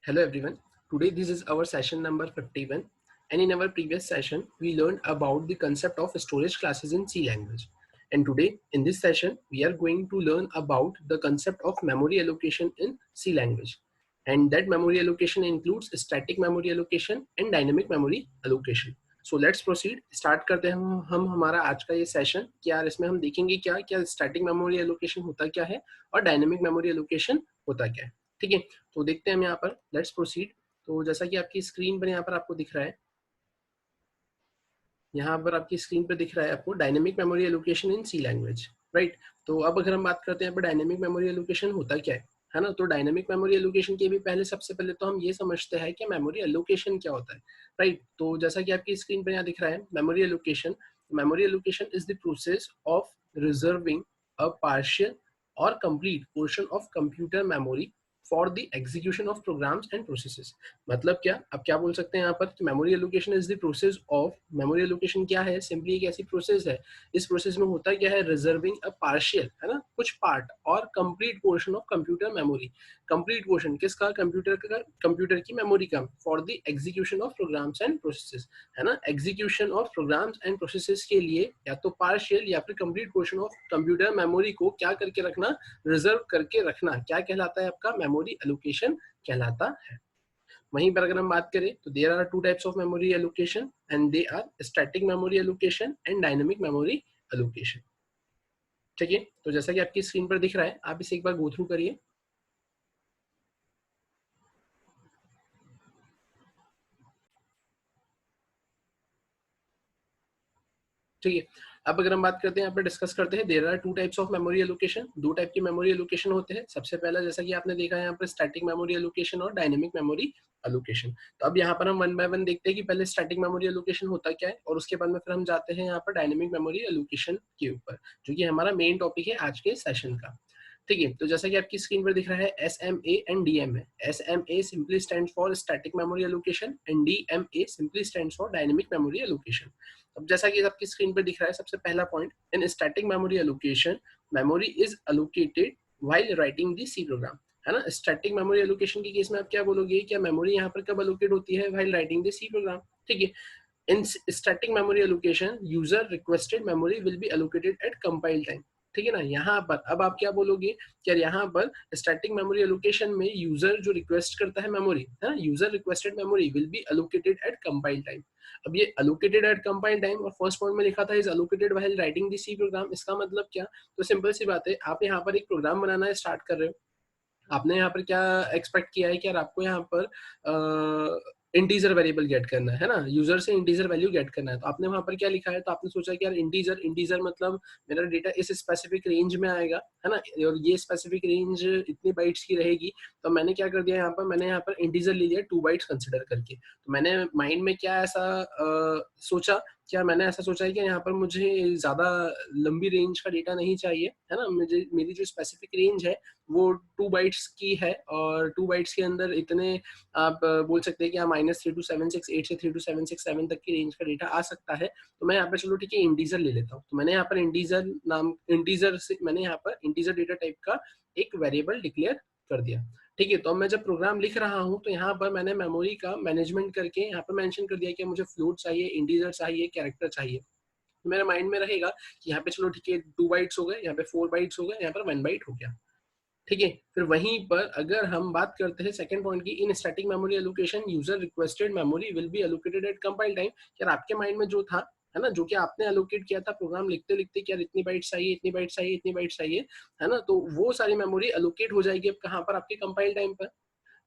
Hello everyone. Today this is our session number 51, and in our previous session we learned about the concept of storage classes in C language. And today in this session we are going to learn about the concept of memory allocation in C language. And that memory allocation includes static memory allocation and dynamic memory allocation. So let's proceed. Start करते हैं हम हमारा आज का ये session. क्या इसमें हम देखेंगे क्या क्या स्टैटिक मेमोरी एलोकेशन होता क्या है और डायनेमिक मेमोरी एलोकेशन होता क्या है। ठीक है, तो देखते हैं हम यहाँ पर। Let's proceed. तो जैसा कि आपकी स्क्रीन पर यहाँ पर आपको दिख रहा है, यहाँ पर आपकी स्क्रीन पर दिख रहा है आपको dynamic memory allocation in C language, right. तो अब अगर हम बात करते हैं डायनेमिक मेमोरी एलोकेशन होता क्या है ना। तो डायनेमिक मेमोरी एलोकेशन के भी पहले सबसे पहले तो हम ये समझते हैं कि मेमोरी एलोकेशन क्या होता है, राइट। तो जैसा कि आपकी स्क्रीन पर यहाँ दिख रहा है memory allocation is the process of reserving a partial or complete portion of computer memory for the execution of programs and processes. मतलब क्या, अब क्या बोल सकते हैं यहाँ पर कि memory allocation is the process of, memory allocation क्या है, सिंपली एक ऐसी प्रोसेस है, इस प्रोसेस में होता क्या है, रिजर्विंग अ पार्शियल, है ना, कुछ पार्ट और complete portion of computer memory. Complete portion किसका, कंप्यूटर का, कंप्यूटर की मेमोरी का, for the execution of programs and processes, है ना। Execution of programs and processes के लिए या तो पार्शियल या फिर complete portion of computer memory को क्या करके रखना, रिजर्व करके रखना, क्या कहलाता है आपका, मेमोरी एलोकेशन कहलाता है। वहीं पर अगर हम बात करें तो there are two types of memory allocation and they are static memory allocation and dynamic memory allocation. ठीक है, तो जैसा कि आपकी स्क्रीन पर दिख रहा है, आप इसे एक बार गो थ्रू करिए। ठीक है, अब अगर हम बात करते हैं, यहाँ पे डिस्कस करते हैं, there are two types of memory allocation, दो टाइप की मेमोरी एलोकेशन होते हैं। सबसे पहला जैसा कि आपने देखा है यहाँ पर स्टैटिक मेमोरी एलोकेशन और डायनेमिक मेमोरी एलोकेशन। तो अब यहाँ पर हम वन बाय वन देखते हैं कि पहले स्टैटिक मेमोरी एलोकेशन होता क्या है और उसके बाद में फिर हम जाते हैं यहाँ पर डायनेमिक मेमोरी एलोकेशन के ऊपर, जो कि हमारा मेन टॉपिक है आज के सेशन का। ठीक है, तो जैसा कि आपकी स्क्रीन पर दिख रहा है SMA and DMA। SMA simply stands for static memory allocation and DMA simply stands for dynamic memory allocation. अब जैसा कि आपकी स्क्रीन पर दिख रहा है, सबसे पहला point, in static memory allocation memory is allocated while writing the C program, है ना। स्टैटिक मेमोरी एलोकेशन के केस में आप क्या बोलोगे, क्या मेमोरी यहाँ पर कब एलोकेट होती है, while writing the C program. ठीक है, in static memory allocation user requested memory will be allocated at compile time. ठीक है ना, यहाँ पर अब आप क्या बोलोगे, क्या यहाँ पर स्टैटिक मेमोरी एलोकेशन में यूजर जो रिक्वेस्ट करता है मेमोरी, है ना, user requested memory will be allocated at compile time. अब ये एलोकेटेड एट कंपाइल टाइम और फर्स्ट पॉइंट में लिखा था is allocated while writing the C program, इसका मतलब क्या, तो सिंपल सी बात है, आप यहाँ पर एक प्रोग्राम बनाना स्टार्ट कर रहे हो, आपने यहाँ पर क्या एक्सपेक्ट किया है कि यार आपको यहाँ पर इंटीजर वेरिएबल गेट करना है ना, यूजर से इंटीजर वैल्यू गेट करना है। तो आपने वहां पर क्या लिखा है, तो आपने सोचा कि यार इंटीजर, इंटीजर मतलब मेरा डेटा इस स्पेसिफिक रेंज में आएगा, है ना, और ये स्पेसिफिक रेंज इतनी बाइट्स की रहेगी। तो मैंने क्या कर दिया यहाँ पर, मैंने यहाँ पर इंटीजर ले लिया 2 बाइट्स कंसिडर करके। तो मैंने माइंड में क्या ऐसा सोचा, क्या मैंने ऐसा सोचा है कि यहाँ पर मुझे ज्यादा लंबी रेंज का डेटा नहीं चाहिए, है ना, मुझे मेरी जो स्पेसिफिक रेंज है वो 2 बाइट्स की है, और 2 बाइट्स के अंदर इतने आप बोल सकते हैं कि यहाँ -3276 से 32767 तक की रेंज का डेटा आ सकता है। तो मैं यहाँ पर चलो ठीक है इंटीजर ले लेता हूँ। तो मैंने यहाँ पर इंटीजर से मैंने यहाँ पर इंटीजर डेटा टाइप का एक वेरिएबल डिक्लेयर कर दिया। ठीक है, तो अब मैं जब प्रोग्राम लिख रहा हूँ तो यहाँ पर मैंने मेमोरी का मैनेजमेंट करके यहाँ पर मेंशन कर दिया कि मुझे फ्लोट चाहिए, इंटीजर चाहिए, कैरेक्टर चाहिए। तो मेरे माइंड में रहेगा कि यहाँ पे चलो ठीक है 2 बाइट्स हो गए, यहाँ पे 4 बाइट्स हो गए, यहाँ पर 1 बाइट हो गया। ठीक है, फिर वहीं पर अगर हम बात करते हैं सेकंड पॉइंट की, इन static memory allocation user requested memory will be allocated at compile time. यार आपके माइंड में जो था, है ना, जो कि आपने एलोकेट किया था प्रोग्राम लिखते लिखते कि यार इतनी बाइट्स चाहिए, इतनी बाइट्स चाहिए, इतनी बाइट्स चाहिए, है ना, तो वो सारी मेमोरी एलोकेट हो जाएगी अब कहाँ पर, आपके कंपाइल टाइम पर।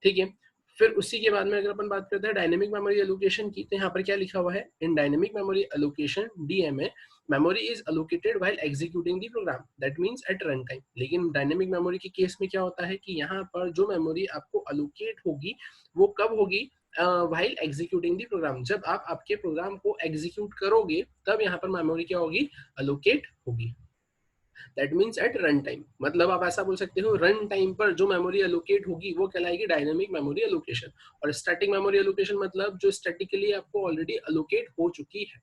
ठीक है, फिर उसी के बाद में अगर अपन बात करते हैं डायनेमिक मेमोरी एलोकेशन की, तो यहाँ पर क्या लिखा हुआ है, in dynamic memory allocation DMA memory is allocated while executing the program, that means at run time. लेकिन डायनेमिक मेमोरी के केस में क्या होता है कि यहाँ पर जो मेमोरी आपको एलोकेट होगी वो कब होगी, व्हाइल एग्जीक्यूटिंग द प्रोग्राम, जब आप आपके प्रोग्राम को एग्जीक्यूट करोगे तब यहाँ पर मेमोरी क्या होगी, एलोकेट होगी। That means at run time, मतलब आप ऐसा बोल सकते हो रन टाइम पर जो मेमोरी एलोकेट होगी वो कहलाएगी डायनेमिक मेमोरी एलोकेशन। और स्टैटिक मेमोरी एलोकेशन मतलब जो स्टैटिकली आपको ऑलरेडी एलोकेट हो चुकी है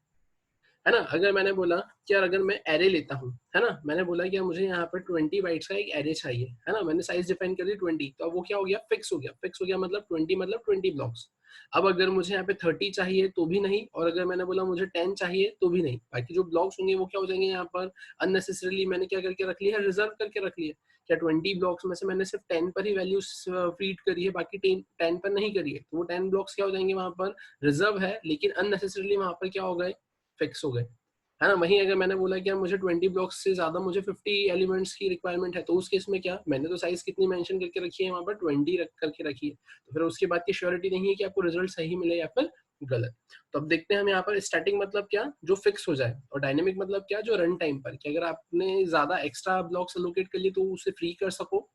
है ना? अगर मैंने बोला कि यार अगर मैं एरे लेता हूँ, है ना? मैंने बोला कि यार मुझे यहाँ पर 20 बाइट्स का एक एरे चाहिए, है ना? मैंने साइज़ डिफाइन कर दी 20, तो अब वो क्या हो गया? फिक्स हो गया। फिक्स हो गया मतलब 20 मतलब 20 ब्लॉक्स। अब अगर मुझे यहाँ पे 30 चाहिए तो भी नहीं, और अगर मैंने बोला मुझे 10 चाहिए तो भी नहीं। बाकी जो ब्लॉक्स होंगे वो क्या हो जाएँगे यहाँ पर अननेसेसरीली मैंने क्या करके रख लिया है, रिज़र्व करके रख लिया है। क्या 20 ब्लॉक्स में से मैंने सिर्फ 10 पर ही वैल्यूज़ फीड करी है, बाकी 10 पर नहीं करी है। तो वो 10 ब्लॉक्स क्या हो जाएँगे वहाँ पर रिज़र्व है, लेकिन अननेसेसरीली वहाँ पर क्या हो गए? फिक्स हो गए। है ना? वहीं अगर मैंने बोला कि यार मुझे 20 ब्लॉक्स से ज़्यादा मुझे 50 एलिमेंट्स की रिक्वायरमेंट है, तो उस केस में क्या? मैंने तो साइज़ कितनी मेंशन करके रखी है वहाँ पर 20 रख करके रखी है। तो फिर उसके बाद की श्योरिटी नहीं है कि आपको रिजल्ट सही मिले या फिर गलत। तो अब देखते हैं हम यहाँ पर स्टैटिक मतलब क्या? जो फिक्स हो जाए, और डायनामिक मतलब क्या? जो रन टाइम पर, कि अगर आपने ज़्यादा एक्स्ट्रा ब्लॉक्स एलोकेट कर लिए तो उसे फ्री कर सको,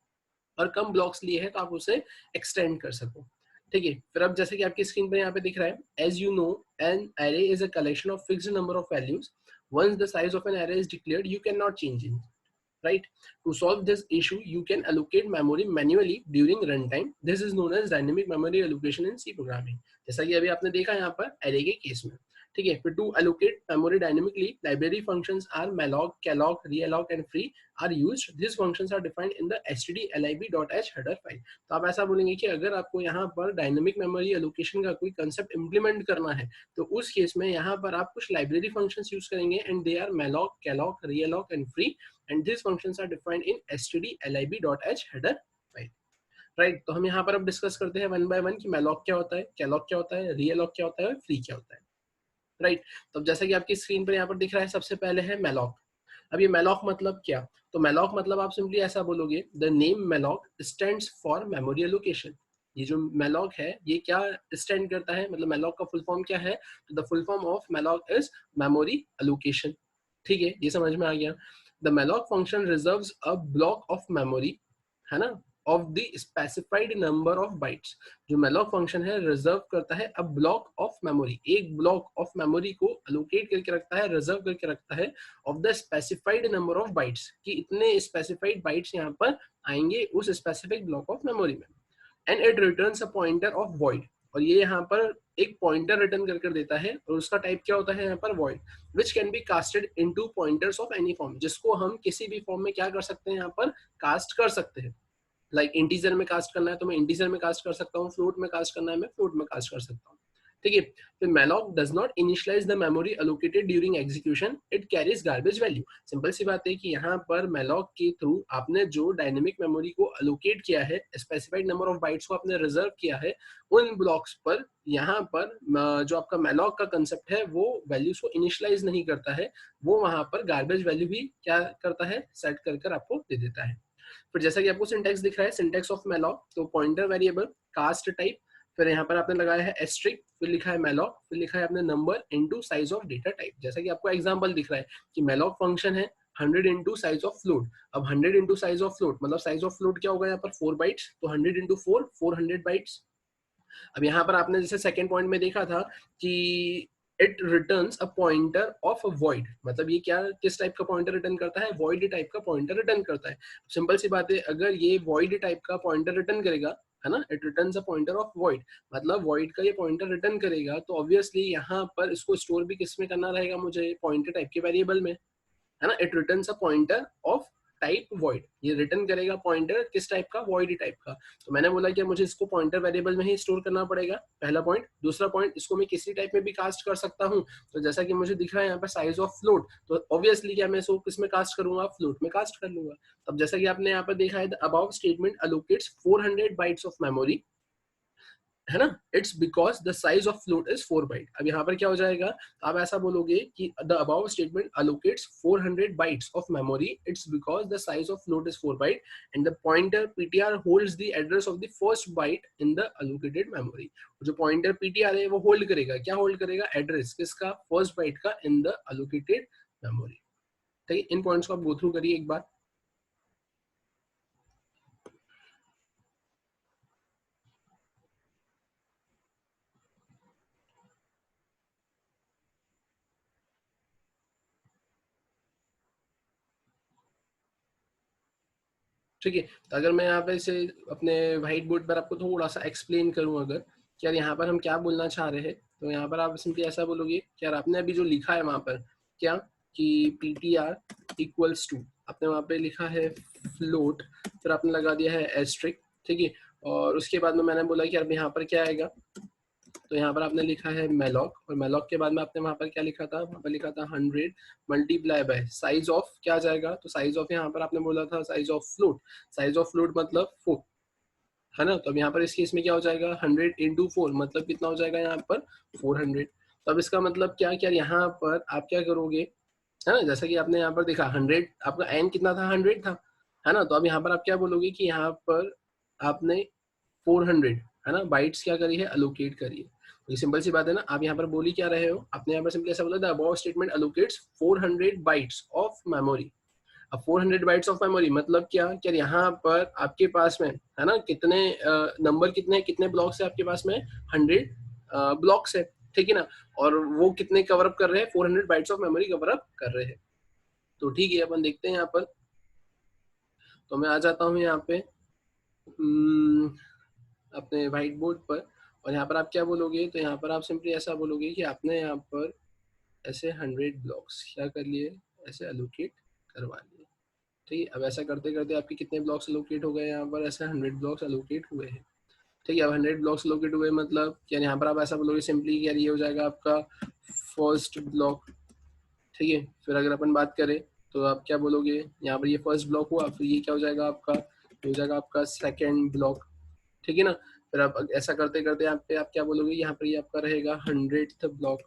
और कम ब्लॉक्स लिए हैं तो आप उसे एक्सटेंड कर सको। ठीक है? फिर अब जैसे कि आपकी स्क्रीन पर यहाँ पे दिख रहा है, as you know an array is a collection of fixed number of values. Once the size of an array is declared, you cannot change it. Right? To solve this issue, you can allocate memory manually during runtime. This is known as dynamic memory allocation in C programming. जैसा कि अभी आपने देखा यहाँ पर array के case में। ठीक है? फिर to allocate memory dynamically, library functions are malloc, calloc, realloc and free are used. These functions are defined in the stdlib.h header file. तो आप ऐसा बोलेंगे कि अगर आपको यहाँ पर डायनेमिक मेमोरी एलोकेशन का कोई कंसेप्ट इम्प्लीमेंट करना है, तो उस केस में यहाँ पर आप कुछ लाइब्रेरी फंक्शंस यूज करेंगे, and they are malloc, calloc, realloc and free, and these functions are defined in stdlib.h header file. Right? तो हम यहाँ पर अब डिस्कस करते हैं वन बाय वन कि malloc क्या होता है, calloc क्या होता है, realloc क्या होता है और free क्या होता है। राइट? तो अब जैसा कि आपकी स्क्रीन पर यहाँ पर दिख रहा है, सबसे पहले है malloc। अब ये malloc मतलब क्या? तो malloc मतलब आप सिंपली ऐसा बोलोगे, the name malloc stands for memory allocation. ये जो malloc है ये क्या स्टैंड करता है, मतलब malloc का फुल फॉर्म क्या है? तो the full form of malloc is memory allocation. ठीक है, ये समझ में आ गया। The malloc function reserves a block of memory, है ना, of the specified number of bytes. जो malloc फंक्शन है रिजर्व करता है अ ब्लॉक ऑफ मेमोरी, एक ब्लॉक ऑफ मेमोरी को अलोकेट करके रखता है, रिजर्व करके रखता है, of the specified number of bytes, कि इतने स्पेसिफाइड बाइट्स यहाँ पर आएंगे उस स्पेसिफिक ब्लॉक ऑफ मेमोरी में। And it returns a pointer of void, और ये यहाँ पर एक पॉइंटर रिटर्न करके देता है, और उसका टाइप क्या होता है यहाँ पर? Void, which can be casted into pointers of any form, जिसको हम किसी भी फॉर्म में क्या कर सकते हैं? यहाँ पर कास्ट कर सकते हैं। लाइक इंटीजर में कास्ट करना है तो मैं इंटीजर में कास्ट कर सकता हूँ, फ्लोट में कास्ट करना है मैं फ्लोट में कास्ट कर सकता हूँ। ठीक है? तो malloc does not initialize the memory allocated during execution, it carries garbage value। Simple सी बात है कि यहाँ पर malloc के थ्रू आपने जो डायनेमिक मेमोरी को अलोकेट किया है, स्पेसिफाइड नंबर ऑफ बाइट्स को आपने रिजर्व किया है, उन ब्लॉक्स पर यहाँ पर जो आपका malloc का कंसेप्ट है वो वैल्यूज को इनिशियलाइज नहीं करता है, वो वहां पर गार्बेज वैल्यू भी क्या करता है? सेट कर कर आपको दे देता है। फिर जैसा कि आपको सिंटैक्स दिख रहा है, सिंटैक्स ऑफ malloc, तो पॉइंटर वेरिएबल, कास्ट टाइप, फिर यहाँ पर आपने लगाया है एस्ट्रिक, फिर लिखा है malloc, फिर लिखा है आपने number into size of data type. जैसा कि आपको एग्जांपल दिख रहा है कि malloc फंक्शन है 100 इनटू साइज ऑफ फ्लोट। अब 100 इनटू साइज ऑफ फ्लोट मतलब साइज ऑफ फ्लोट क्या होगा यहाँ पर? 4 बाइट्स, तो 100 इनटू 4 400 बाइट्स। अब यहाँ पर आपने जैसे सेकंड पॉइंट में देखा था कि it returns a pointer of a void, मतलब ये क्या किस टाइप का पॉइंटर रिटर्न करता है? वॉइड टाइप का पॉइंटर रिटर्न करता है। सिंपल सी बात है, अगर ये वॉइड टाइप का पॉइंटर रिटर्न करेगा, है ना, it returns a pointer of void, मतलब वॉइड का ये पॉइंटर रिटर्न करेगा, तो ऑब्वियसली यहाँ पर इसको स्टोर भी किस में करना रहेगा? मुझे पॉइंटर टाइप के वेरिएबल में, है ना। It returns a pointer of type void, ये रिटर्न करेगा पॉइंटर किस टाइप का? वॉइड टाइप का। तो मैंने बोला कि मुझे इसको पॉइंटर वेरिएबल में ही स्टोर करना पड़ेगा, पहला पॉइंट। दूसरा पॉइंट, इसको मैं किसी टाइप में भी कास्ट कर सकता हूँ, तो जैसा कि मुझे दिख रहा है यहाँ पर साइज ऑफ फ्लोट, तो ऑब्वियसली क्या मैं इसको किस में कास्ट करूंगा? फ्लोट में कास्ट कर लूंगा। अब जैसा कि आपने यहाँ पर देखा है, the above statement allocates 400 bytes of memory, है ना, it's because the size of float is 4 byte. अब यहाँ पर क्या हो जाएगा? तो आप ऐसा बोलोगे कि the above statement allocates 400 bytes of memory, it's because the size of float is 4 byte and the pointer PTR holds the address of the first byte in the allocated memory. जो पॉइंटर पीटीआर है वो hold करेगा, क्या hold करेगा? Address किसका? First bite का इन the allocated memory. ठीक है, इन पॉइंट्स को आप गो थ्रू करिए एक बार। ठीक है, तो अगर मैं यहाँ पे इसे अपने व्हाइट बोर्ड पर आपको थोड़ा सा एक्सप्लेन करूँ अगर, कि यार यहाँ पर हम क्या बोलना चाह रहे हैं, तो यहाँ पर आप सिंपली ऐसा बोलोगे कि यार आपने अभी जो लिखा है वहाँ पर, क्या कि ptr इक्वल्स टू, आपने वहाँ पे लिखा है फ्लोट, फिर आपने लगा दिया है एस्ट्रिक, ठीक है। और उसके बाद में मैंने बोला कि अब यहाँ पर क्या आएगा, तो यहाँ पर आपने लिखा है मेलॉक, और मेलॉक के बाद में आपने वहाँ पर क्या लिखा था, वहाँ पर लिखा था 100 मल्टीप्लाई बाय साइज ऑफ, क्या आ जाएगा, तो साइज ऑफ यहाँ पर आपने बोला था size of float, size of float मतलब 4, है ना। तो अब यहाँ पर इस केस में क्या हो जाएगा, 100 इंटू 4 मतलब कितना हो जाएगा यहाँ पर 400। तो अब इसका मतलब क्या, क्या यहाँ पर आप क्या करोगे, है ना, जैसा कि आपने यहाँ पर देखा 100, आपका एन कितना था, 100 था, है ना। तो अब यहाँ पर आप क्या बोलोगे कि यहाँ पर आपने 400, है ना, बाइट्स क्या करी है, अलोकेट करी है। तो ये सिंपल सी बात है ना, आप यहाँ पर बोली क्या रहे हो, आपने यहाँ पर सिंपली ऐसा बोला the above statement allocates 400 bytes of memory. अब 400 बाइट्स ऑफ मेमोरी मतलब क्या, क्या यहाँ पर आपके पास में, है ना, कितने नंबर, कितने ब्लॉक्स है आपके पास में, 100 ब्लॉक्स है, ठीक है ना। और वो कितने कवर अप कर रहे हैं, 400 bytes of memory cover up कर रहे हैं। तो ठीक है, अपन देखते हैं यहाँ पर, तो मैं आ जाता हूँ यहाँ पे अपने व्हाइट बोर्ड पर, और यहाँ पर आप क्या बोलोगे, तो यहाँ पर आप सिंपली ऐसा बोलोगे कि आपने यहाँ पर ऐसे 100 ब्लॉक्स क्या कर लिए, ऐसे अलोकेट करवा लिए, ठीक है। अब ऐसा करते करते आपके कितने ब्लॉक्स अलोकेट हो गए, यहाँ पर ऐसे 100 ब्लॉक्स अलोकेट हुए हैं, ठीक है। अब 100 ब्लॉक्स अलोकेट हुए मतलब क्या, यहाँ पर आप ऐसा बोलोगे सिंपली क्या, ये हो जाएगा आपका फर्स्ट ब्लॉक, ठीक है। फिर अगर अपन बात करें तो आप क्या बोलोगे, यहाँ पर ये फर्स्ट ब्लॉक हुआ, फिर ये क्या हो जाएगा आपका, ये हो जाएगा आपका सेकेंड ब्लॉक, ठीक है ना। फिर आप ऐसा करते करते यहाँ पे आप क्या बोलोगे, यहाँ पर ये आपका रहेगा 100th ब्लॉक,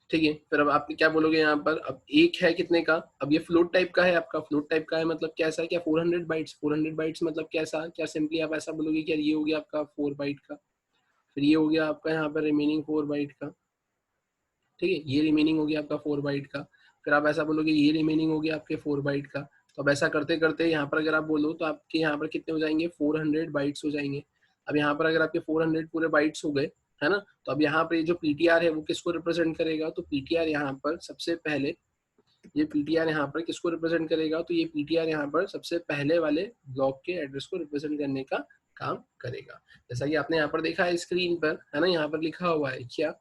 ठीक है। फिर अब आप क्या बोलोगे यहाँ पर, अब एक है कितने का, अब ये फ्लोट टाइप का है, आपका फ्लोट टाइप का है मतलब कैसा है, क्या 400 बाइट्स, 400 बाइट्स मतलब कैसा, क्या सिंपली आप ऐसा बोलोगे कि ये हो गया आपका 4 बाइट का, फिर ये हो गया आपका यहाँ पर रिमेनिंग 4 बाइट का, ठीक है, ये रिमेनिंग हो गया आपका 4 बाइट का। फिर आप ऐसा बोलोगे ये रिमेनिंग हो गया आपके 4 बाइट का। तो अब ऐसा करते करते यहाँ पर अगर आप बोलो तो आपके यहाँ पर कितने हो जाएंगे, 400 बाइट्स हो जाएंगे। अब यहाँ पर अगर आपके 400 पूरे बाइट्स हो गए, है ना, तो अब यहाँ पर ये जो पीटीआर है वो किसको रिप्रेजेंट करेगा, तो पीटीआर यहाँ पर सबसे पहले, ये पीटीआर यहाँ पर किसको रिप्रेजेंट करेगा, तो ये पीटीआर यहाँ पर सबसे पहले वाले ब्लॉक के एड्रेस को रिप्रेजेंट करने का काम करेगा। जैसा कि आपने यहाँ पर देखा है स्क्रीन पर, है ना, यहाँ पर लिखा हुआ है क्या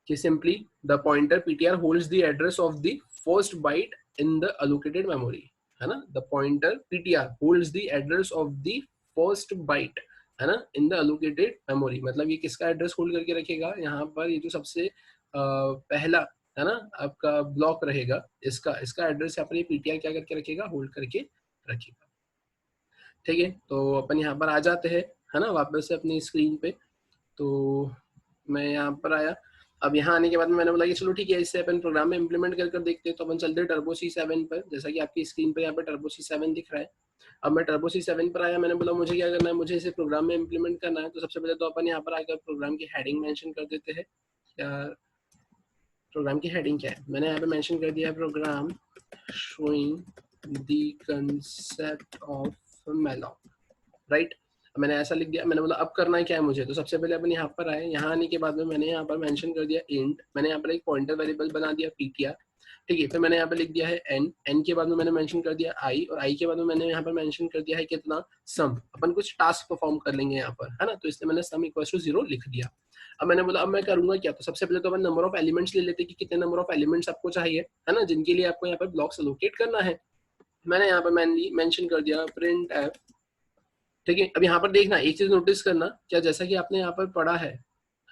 कि simply the pointer ptr holds the address of the first byte in the allocated memory, है ना, the pointer ptr holds the address of the first byte, है ना, in the allocated memory। मतलब ये किसका एड्रेस होल्ड करके रखेगा, यहाँ पर ये जो सबसे पहला, है ना, आपका ब्लॉक रहेगा, इसका इसका एड्रेस यहाँ पर ये पीटीआर क्या करके रखेगा, होल्ड करके रखेगा, ठीक है। तो अपन यहाँ पर आ जाते हैं, है ना, वापस से अपनी स्क्रीन पे। तो मैं यहाँ पर आया, अब यहाँ आने के बाद में मैंने बोला कि चलो ठीक है, इससे अपन प्रोग्राम में इम्प्लीमेंट कर देखते हैं। तो अपन चलते हैं टर्बो C7 पर, जैसा कि आपकी स्क्रीन पर यहाँ पर टर्बो C7 दिख रहा है। अब मैं टर्बो C7 पर आया, मैंने बोला मुझे क्या करना है, मुझे इसे प्रोग्राम में इम्प्लीमेंट करना है। तो सबसे पहले तो अपन यहाँ पर आकर प्रोग्राम की हेडिंग मेंशन कर देते हैं। प्रोग्राम की हेडिंग क्या है, मैंने यहाँ पे मेंशन कर दिया है program showing the concept of malloc, right. मैंने ऐसा लिख दिया, मैंने बोला अब करना है क्या है मुझे। तो सबसे पहले अपन यहाँ पर आए, यहाँ आने के बाद में मैंने यहाँ पर मेंशन कर दिया इंट, मैंने यहाँ पर एक पॉइंटर वेरिएबल बना दिया ptr, ठीक है। फिर मैंने यहाँ पे लिख दिया है n के बाद में मैंने मेंशन कर दिया i, और i के बाद में मैंने यहाँ पर मेंशन कर दिया है कितना, सम। अपन कुछ टास्क परफॉर्म कर लेंगे यहाँ पर, है ना, तो इसलिए मैंने सम इक्वल टू 0 लिख दिया। अब मैंने बोला अब मैं करूंगा क्या, तो सबसे पहले तो अपन नंबर ऑफ एलिमेंट्स ले लेते कि कितने नंबर ऑफ एलिमेंट्स आपको चाहिए, है ना, जिनके लिए आपको यहाँ पर ब्लॉक्स एलोकेट करना है। मैंने यहाँ पर मेंशन कर दिया प्रिंट एफ, ठीक है। अब यहाँ पर देखना, एक चीज नोटिस करना, क्या जैसा कि आपने यहाँ पर पढ़ा है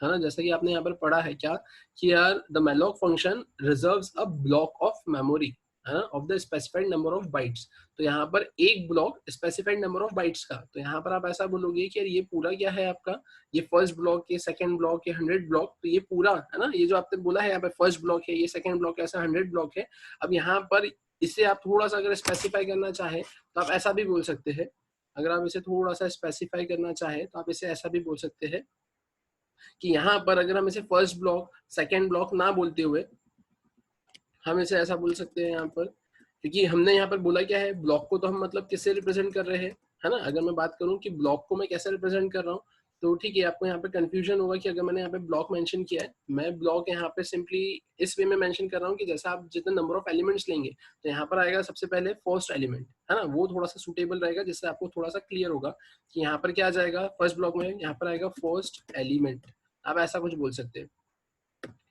ना, जैसा कि आपने यहाँ पर पढ़ा है क्या कि यार the malloc function reserves a block of memory, है ना, of the specified number of bytes. तो यहाँ पर एक block specified number of bytes का, तो यहाँ पर आप ऐसा बोलोगे कि यार ये पूरा क्या है आपका, ये फर्स्ट ब्लॉक, ये सेकंड ब्लॉक, ये 100 ब्लॉक, तो ये पूरा, है ना, ये जो आपने बोला है यहाँ पे फर्स्ट ब्लॉक है, ये सेकंड ब्लॉक है, ऐसा 100 ब्लॉक है। अब यहाँ पर इसे आप थोड़ा सा अगर स्पेसिफाई करना चाहे तो आप ऐसा भी बोल सकते हैं, अगर आप इसे थोड़ा सा स्पेसिफाई करना चाहे तो आप इसे ऐसा भी बोल सकते हैं कि यहाँ पर अगर हम इसे फर्स्ट ब्लॉक सेकंड ब्लॉक ना बोलते हुए हम इसे ऐसा बोल सकते हैं यहाँ पर, क्योंकि हमने यहाँ पर बोला क्या है, ब्लॉक को तो हम मतलब किससे रिप्रेजेंट कर रहे हैं, है ना। अगर मैं बात करूँ कि ब्लॉक को मैं कैसे रिप्रेजेंट कर रहा हूँ, तो ठीक है, आपको यहाँ पे कंफ्यूजन होगा कि अगर मैंने यहाँ पे ब्लॉक मेंशन किया है, मैं ब्लॉक यहाँ पे सिंपली इस वे में मेंशन कर रहा हूँ कि जैसा आप जितने नंबर ऑफ एलिमेंट्स लेंगे, तो यहाँ पर आएगा सबसे पहले फर्स्ट एलिमेंट, है ना, वो थोड़ा सा सुटेबल रहेगा, जिससे आपको थोड़ा सा क्लियर होगा कि यहाँ पर क्या आ जाएगा फर्स्ट ब्लॉक में, यहाँ पर आएगा फर्स्ट एलिमेंट, आप ऐसा कुछ बोल सकते हैं,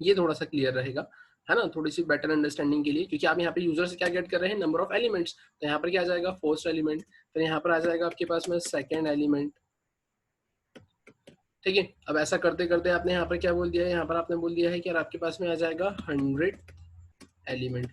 ये थोड़ा सा क्लियर रहेगा, है ना, थोड़ी सी बेटर अंडरस्टैंडिंग के लिए, क्योंकि आप यहाँ पे यूजर से क्या गेट कर रहे हैं, नंबर ऑफ एलिमेंट्स। तो यहाँ पर क्या आ जाएगा, फर्स्ट एलिमेंट, फिर यहाँ पर आ जाएगा आपके पास में सेकेंड एलिमेंट। ठीक है, अब ऐसा करते करते आपने यहाँ पर क्या बोल दिया है, यहाँ पर आपने बोल दिया है कि यार आपके पास में आ जाएगा 100 एलिमेंट,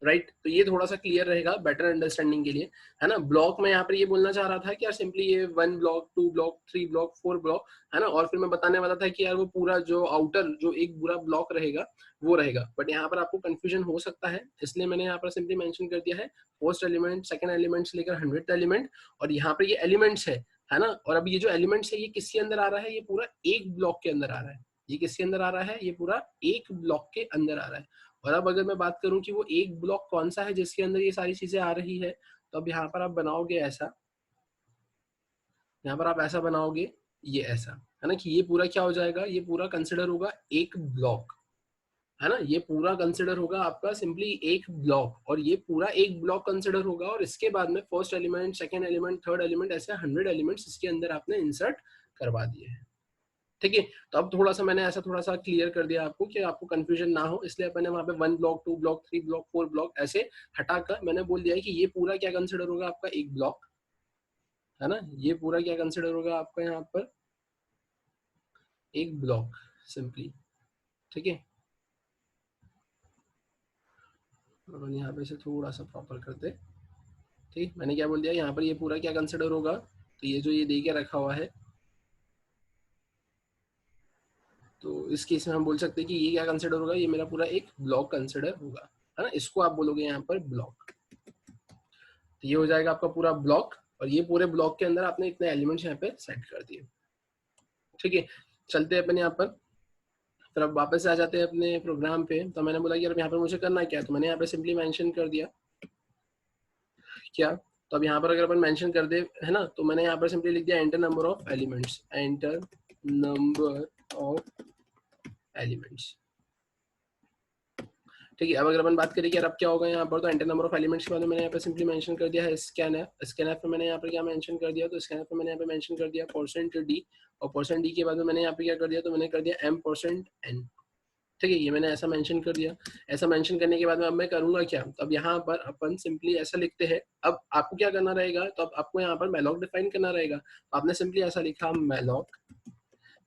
राइट। तो ये थोड़ा सा क्लियर रहेगा बेटर अंडरस्टैंडिंग के लिए, है ना। ब्लॉक में यहाँ पर ये बोलना चाह रहा था कि यार सिंपली ये 1 ब्लॉक, 2 ब्लॉक, 3 ब्लॉक, 4 ब्लॉक, है ना, और फिर मैं बताने वाला था कि यार वो पूरा जो आउटर जो एक पूरा ब्लॉक रहेगा वो रहेगा, बट यहाँ पर आपको कंफ्यूजन हो सकता है, इसलिए मैंने यहाँ पर सिंपली मेंशन कर दिया है फर्स्ट एलिमेंट, सेकंड एलिमेंट से लेकर 100th एलिमेंट, और यहाँ पर ये एलिमेंट्स है ना। और अब ये जो एलिमेंट्स है ये किसके अंदर आ रहा है, ये पूरा एक ब्लॉक के अंदर आ रहा है। ये किसके अंदर आ रहा है, ये पूरा एक ब्लॉक के अंदर आ रहा है। और अब अगर मैं बात करूं कि वो एक ब्लॉक कौन सा है जिसके अंदर ये सारी चीजें आ रही है, तो अब यहाँ पर आप बनाओगे ऐसा, यहाँ पर आप ऐसा बनाओगे, ये ऐसा, है ना, कि ये पूरा क्या हो जाएगा, ये पूरा कंसिडर होगा एक ब्लॉक, है ना, ये पूरा कंसिडर होगा आपका सिंपली एक ब्लॉक, और ये पूरा एक ब्लॉक कंसिडर होगा, और इसके बाद में first element, second element, third element, ऐसे 100 एलिमेंट्स इसके अंदर आपने इंसर्ट करवा दिए हैं। ठीक है, तो अब थोड़ा सा मैंने ऐसा थोड़ा सा क्लियर कर दिया आपको कि आपको कंफ्यूजन ना हो, इसलिए मैंने वहां पे 1 ब्लॉक, 2 ब्लॉक, 3 ब्लॉक, 4 ब्लॉक ऐसे हटाकर मैंने बोल दिया है कि ये पूरा क्या कंसिडर होगा आपका एक ब्लॉक, है ना, ये पूरा क्या कंसिडर होगा आपका यहाँ पर एक ब्लॉक सिंपली। ठीक है, और यहाँ पे से थोड़ा सा प्रॉपर करते। ठीक, मैंने क्या बोल दिया यहाँ पर, ये पूरा क्या कंसिडर होगा, तो ये जो ये दे के रखा हुआ है, तो इस केस में हम बोल सकते हैं कि ये क्या कंसिडर होगा, ये मेरा पूरा एक ब्लॉक कंसिडर होगा, है ना, इसको आप बोलोगे यहाँ पर ब्लॉक। तो ये हो जाएगा आपका पूरा ब्लॉक, और ये पूरे ब्लॉक के अंदर आपने इतने एलिमेंट्स यहाँ पे सेट कर दिए। ठीक है, चलते हैं अपन यहाँ पर, फिर अब वापस आ जाते हैं अपने प्रोग्राम पे। तो मैंने बोला कि यार यहाँ पर मुझे करना क्या है, तो मैंने यहाँ पे सिंपली मेंशन कर दिया क्या, तो अब यहाँ पर अगर अपन मेंशन कर दे, है ना, तो मैंने यहाँ पर सिंपली लिख दिया enter number of elements, enter number of elements. ठीक है, अब अगर अपन बात करें कि यार अब क्या होगा यहाँ पर, तो एंटर नंबर ऑफ एलिमेंट्स के बाद में मैंने यहाँ पे सिंपली मेंशन कर दिया है स्कैनफ। स्कैनफ में मैंने यहाँ पर क्या मेंशन कर दिया, तो स्कैनफ में मैंने यहाँ पे मेंशन कर दिया %d, और %d के बाद में मैंने यहाँ पे क्या कर दिया, तो मैंने कर दिया m%n। ठीक है, ये मैंने ऐसा मेंशन कर दिया। ऐसा मेंशन करने के बाद में अब मैं करूंगा क्या, तो अब यहाँ पर अपन सिंपली ऐसा लिखते हैं। अब आपको क्या करना रहेगा, तो अब आपको यहाँ पर मैलॉक डिफाइन करना रहेगा। आपने सिंपली ऐसा लिखा मैलॉक,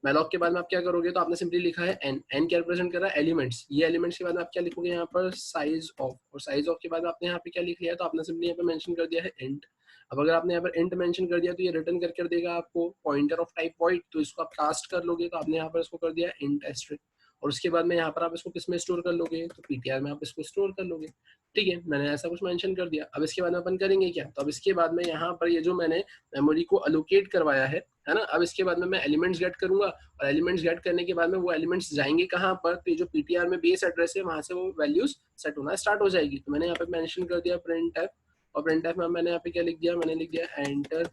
मैलॉक के बाद में आप क्या करोगे, तो आपने सिंपली लिखा है एन, एन क्या रिप्रेजेंट कर रहा है, एलिमेंट्स। ये एलिमेंट्स के बाद में आप क्या लिखोगे यहाँ पर, साइज ऑफ, और साइज ऑफ के बाद आपने यहाँ पे क्या लिख लिया, तो आपने सिंपली यहाँ पे मेंशन कर दिया है इंट। अब अगर आपने यहाँ पर इंट मेंशन कर दिया, तो ये रिटर्न करके देगा आपको पॉइंटर ऑफ टाइप वॉइड, तो इसको आप कास्ट कर लोगे, तो आपने यहाँ पर इसको कर दिया इंट एस्ट्रिक, और उसके बाद में यहाँ पर आप इसको किस में स्टोर कर लोगे, तो पीटीआर में आप इसको स्टोर कर लोगे। ठीक है, मैंने ऐसा कुछ मेंशन कर दिया। अब इसके बाद में अपन करेंगे क्या, तो अब इसके बाद में यहाँ पर ये जो मैंने मेमोरी को अलोकेट करवाया है ना, अब इसके बाद में मैं एलिमेंट्स गेट करूंगा, और एलिमेंट्स गेट करने के बाद में वो एलिमेंट्स जाएंगे कहाँ पर, तो ये जो पीटीआर में बेस एड्रेस है वहां से वो वैल्यूज सेट होना स्टार्ट हो जाएगी। तो मैंने यहाँ पे मेंशन कर दिया प्रिंट एफ, और प्रिंट एफ में मैंने यहाँ पे क्या लिख दिया, मैंने लिख दिया एंटर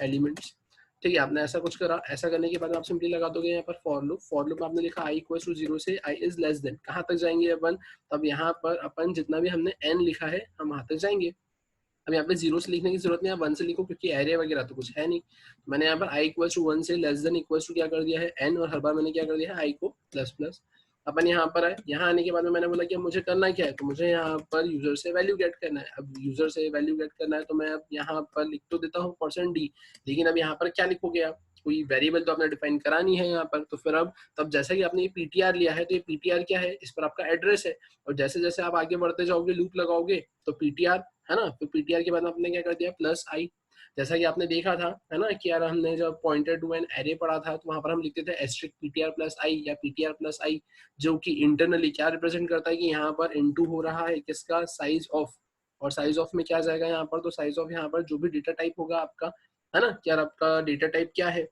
एलिमेंट्स। ठीक है, आपने ऐसा कुछ करा। ऐसा करने के बाद आप सिंपली लगा दोगे यहाँ पर फॉर लूप। फॉर लूप में आपने लिखा आई इक्वल टू 0 से आई इज लेस देन, कहाँ तक जाएंगे अपन, तब यहाँ पर अपन जितना भी हमने एन लिखा है हम वहां तक जाएंगे। अब यहाँ पे 0 से लिखने की जरूरत नहीं है, 1 से लिखो, क्योंकि एरे वगैरह तो कुछ है नहीं। तो मैंने यहाँ पर आई इक्वल टू 1 से लेस देन इक्वल टू क्या कर दिया है एन, और हर बार मैंने क्या कर दिया है आई को प्लस प्लस। अपन यहाँ पर आए, यहाँ आने के बाद में मैंने बोला कि अब मुझे करना क्या है, तो मुझे यहाँ पर यूजर से वैल्यू गेट करना है। अब यूजर से वैल्यू गेट करना है, तो मैं अब यहाँ पर लिख तो देता हूँ %d, लेकिन अब यहाँ पर क्या लिखोगे आप, कोई वेरिएबल तो आपने डिफाइन करा नहीं है यहाँ पर। तो फिर अब तब जैसा कि आपने ये पीटीआर लिया है, तो ये पीटीआर क्या है, इस पर आपका एड्रेस है, और जैसे जैसे आप आगे बढ़ते जाओगे लूप लगाओगे, तो पीटीआर, है ना, तो पीटीआर के बाद आपने क्या कर दिया +i। जैसा कि आपने देखा था, है ना, कि यार हमने जब पॉइंटर टू एन एरे पढ़ा था, तो वहां पर हम लिखते थे एस्ट्रिक पीटीआर +i या पीटीआर +i, जो कि इंटरनली क्या रिप्रेजेंट करता है कि यहाँ पर इनटू हो रहा है किसका, साइज ऑफ। और साइज ऑफ में क्या जाएगा यहाँ पर, तो साइज ऑफ यहाँ पर जो भी डेटा टाइप होगा आपका, है ना, क्या आपका डेटा टाइप क्या है,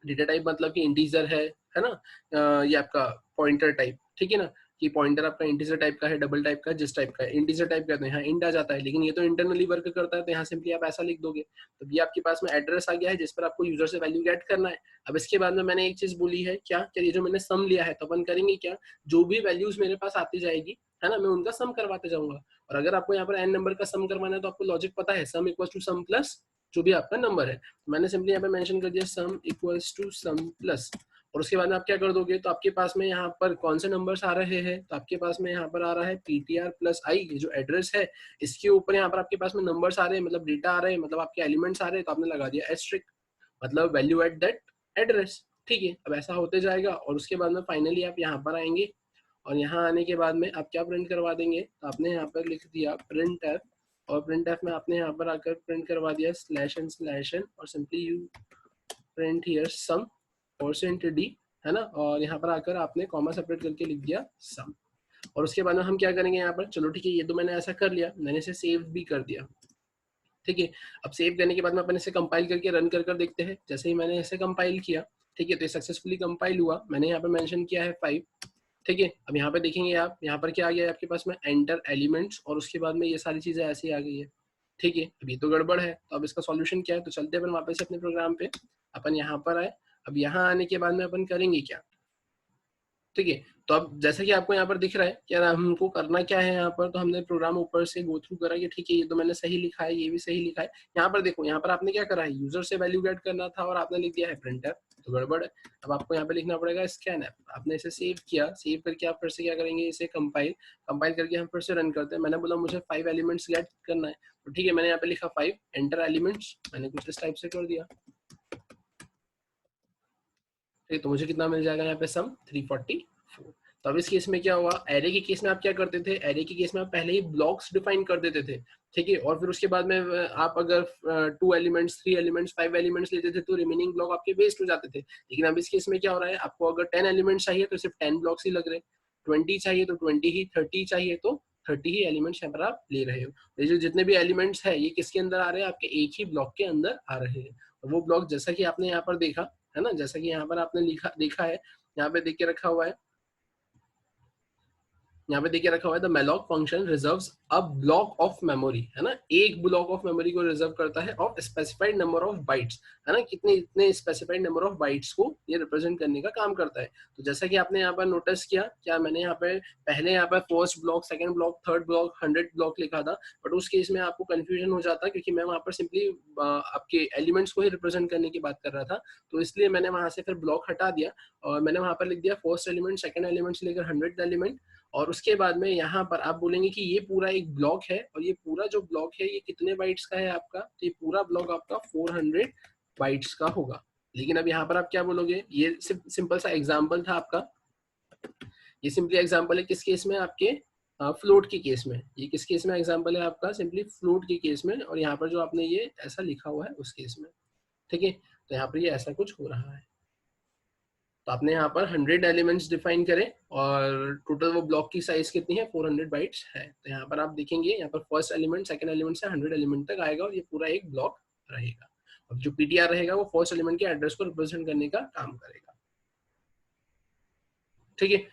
डेटा टाइप मतलब कि इंटीजर है ना, ये आपका पॉइंटर टाइप। ठीक है ना, कि पॉइंटर आपका इंटीजर टाइप का है, डबल टाइप का, जिस टाइप का है। इंटीजर टाइप का तो यहाँ इंट आ जाता है, लेकिन ये तो इंटरनली वर्क करता है, तो यहाँ सिंपली आप ऐसा लिख दोगे। तो ये आपके पास में एड्रेस आ गया है जिस पर आपको यूजर से वैल्यू गेट करना है। अब इसके बाद में मैंने एक चीज बोली है क्या, ये जो मैंने सम लिया है, तो अपन करेंगे क्या, जो भी वैल्यूज मेरे पास आती जाएगी, है ना, मैं उनका सम करवाते जाऊंगा। और अगर आपको यहाँ पर n नंबर का सम करवाना है, तो आपको लॉजिक पता है, sum equal to sum plus जो भी आपका नंबर है। तो मैंने सिंपली यहाँ पे मेंशन कर दिया sum equals to sum plus, और उसके बाद में आप क्या कर दोगे, तो आपके पास में यहाँ पर कौन से नंबर्स आ रहे हैं, तो आपके पास में यहाँ पर आ रहा है ptr प्लस आई, ये जो एड्रेस है इसके ऊपर यहाँ पर आपके पास में नंबर्स आ रहे हैं, मतलब डेटा आ रहे हैं, मतलब आपके एलिमेंट्स आ रहे हैं, तो आपने लगा दिया एस्ट्रिक, मतलब वैल्यू एट दैट एड्रेस। ठीक है, अब ऐसा होते जाएगा और उसके बाद में फाइनली आप यहाँ पर आएंगे और यहाँ आने के बाद में आप क्या प्रिंट करवा देंगे, तो आपने यहाँ पर लिख दिया प्रिंट एफ, और प्रिंट एफ में आपने यहाँ पर आकर प्रिंट करवा दिया स्लैश एन और simply you print here sum percent D, है ना, और यहाँ पर आकर आपने कॉमा सेपरेट करके लिख दिया सम। और उसके बाद में हम क्या करेंगे यहाँ पर, चलो ठीक है, ये तो मैंने ऐसा कर लिया, मैंने इसे सेव भी कर दिया। ठीक है, अब सेव करने के बाद में अपन इसे कंपाइल करके रन कर देखते हैं। जैसे ही मैंने इसे कंपाइल किया, ठीक है, तो ये सक्सेसफुली कंपाइल हुआ, मैंने यहाँ पर मेंशन किया है 5। ठीक है, अब यहाँ पे देखेंगे आप, यहाँ पर क्या आ गया है आपके पास में एंटर एलिमेंट्स, और उसके बाद में ये सारी चीजें ऐसी आ गई है। ठीक है, अब ये तो गड़बड़ है, तो अब इसका सॉल्यूशन क्या है, तो चलते अपन वापस अपने प्रोग्राम पे, अपन यहाँ पर आए। अब यहाँ आने के बाद में अपन करेंगे क्या, ठीक है, तो अब जैसा कि आपको यहाँ पर दिख रहा है कि हमको करना क्या है यहाँ पर, तो हमने प्रोग्राम ऊपर से गो थ्रू करा कि ठीक है, ये तो मैंने सही लिखा है, ये भी सही लिखा है। यहाँ पर देखो, यहाँ पर आपने क्या करा है, यूजर से वैल्यू गेट करना था और आपने लिख दिया है प्रिंटर, तो गड़बड़ है। अब आपको यहाँ पे लिखना पड़ेगा स्कैन ऐप, आपने इसे सेव किया, सेव करके आप फिर से क्या करेंगे, इसे कंपाइल करके हम फिर से रन करते हैं। मैंने बोला मुझे 5 एलिमेंट्स गेट करना है, तो ठीक है, मैंने यहाँ पे लिखा 5 एंटर एलिमेंट्स, मैंने कुछ इस टाइप से कर दिया। ठीक, तो मुझे कितना मिल जाएगा यहाँ पे सम 344। तो अब इस केस में क्या हुआ, एरे के केस में आप क्या करते थे, एरे के केस में आप पहले ही ब्लॉक्स डिफाइन कर देते थे। ठीक है, और फिर उसके बाद में आप अगर 2 एलिमेंट्स 3 एलिमेंट्स 5 एलिमेंट्स लेते थे तो रिमेनिंग ब्लॉक आपके वेस्ट हो जाते थे। लेकिन अब इस केस में क्या हो रहा है, आपको अगर 10 एलिमेंट्स चाहिए तो सिर्फ 10 ब्लॉक्स ही लग रहे, 20 चाहिए तो 20 ही, 30 चाहिए तो 30 ही एलिमेंट्स यहाँ पर आप ले रहे हो। ये जो जितने भी एलिमेंट्स है ये किसके अंदर आ रहे हैं, आपके एक ही ब्लॉक के अंदर आ रहे हैं। और वो ब्लॉक जैसा कि आपने यहाँ पर देखा है ना, जैसा कि यहाँ पर आपने देखा है, यहाँ पे देख के रखा हुआ है, यहाँ पे देखिए रखा हुआ है the malloc function reserves a block of memory, है ना, एक ब्लॉक ऑफ मेमोरी को रिजर्व करता है of specified number of bytes, है ना, कितने इतने स्पेसिफाइड नंबर ऑफ बाइट्स को ये रिप्रेजेंट करने का काम करता है। तो जैसा कि आपने यहाँ पर नोटिस किया, क्या मैंने यहाँ पे पहले यहाँ पर first block, second block, third block, 100 block लिखा था, बट उस केस में आपको कंफ्यूजन हो जाता क्योंकि मैं वहाँ पर सिंपली आपके एलिमेंट्स को ही रिप्रेजेंट करने की बात कर रहा था, तो इसलिए मैंने वहां से फिर ब्लॉक हटा दिया और मैंने वहां पर लिख दिया फर्स्ट एलिमेंट, सेकंड एलिमेंट से लेकर 100 एलिमेंट। और उसके बाद में यहाँ पर आप बोलेंगे कि ये पूरा एक ब्लॉक है और ये पूरा जो ब्लॉक है ये कितने बाइट्स का है आपका, तो ये पूरा ब्लॉक आपका 400 बाइट्स का होगा। लेकिन अब यहाँ पर आप क्या बोलोगे, ये सिंपल सा एग्जांपल था आपका, ये सिंपली एग्जांपल है किस केस में, आपके फ्लोट के केस में। ये किस केस में एग्जांपल है आपका, सिंपली फ्लोट के केस में, और यहाँ पर जो आपने ये ऐसा लिखा हुआ है उस केस में। ठीक है, तो यहाँ पर ये ऐसा कुछ हो रहा है। तो आपने यहाँ पर 100 एलिमेंट्स डिफाइन करें और टोटल वो ब्लॉक की साइज कितनी है, 400 बाइट्स है। तो यहाँ पर आप देखेंगे, यहाँ पर फर्स्ट एलिमेंट, सेकंड एलिमेंट से 100 एलिमेंट तक आएगा और ये पूरा एक ब्लॉक रहेगा। और जो पीटीआर रहेगा वो फर्स्ट एलिमेंट के एड्रेस को रिप्रेजेंट करने का काम करेगा। ठीक है,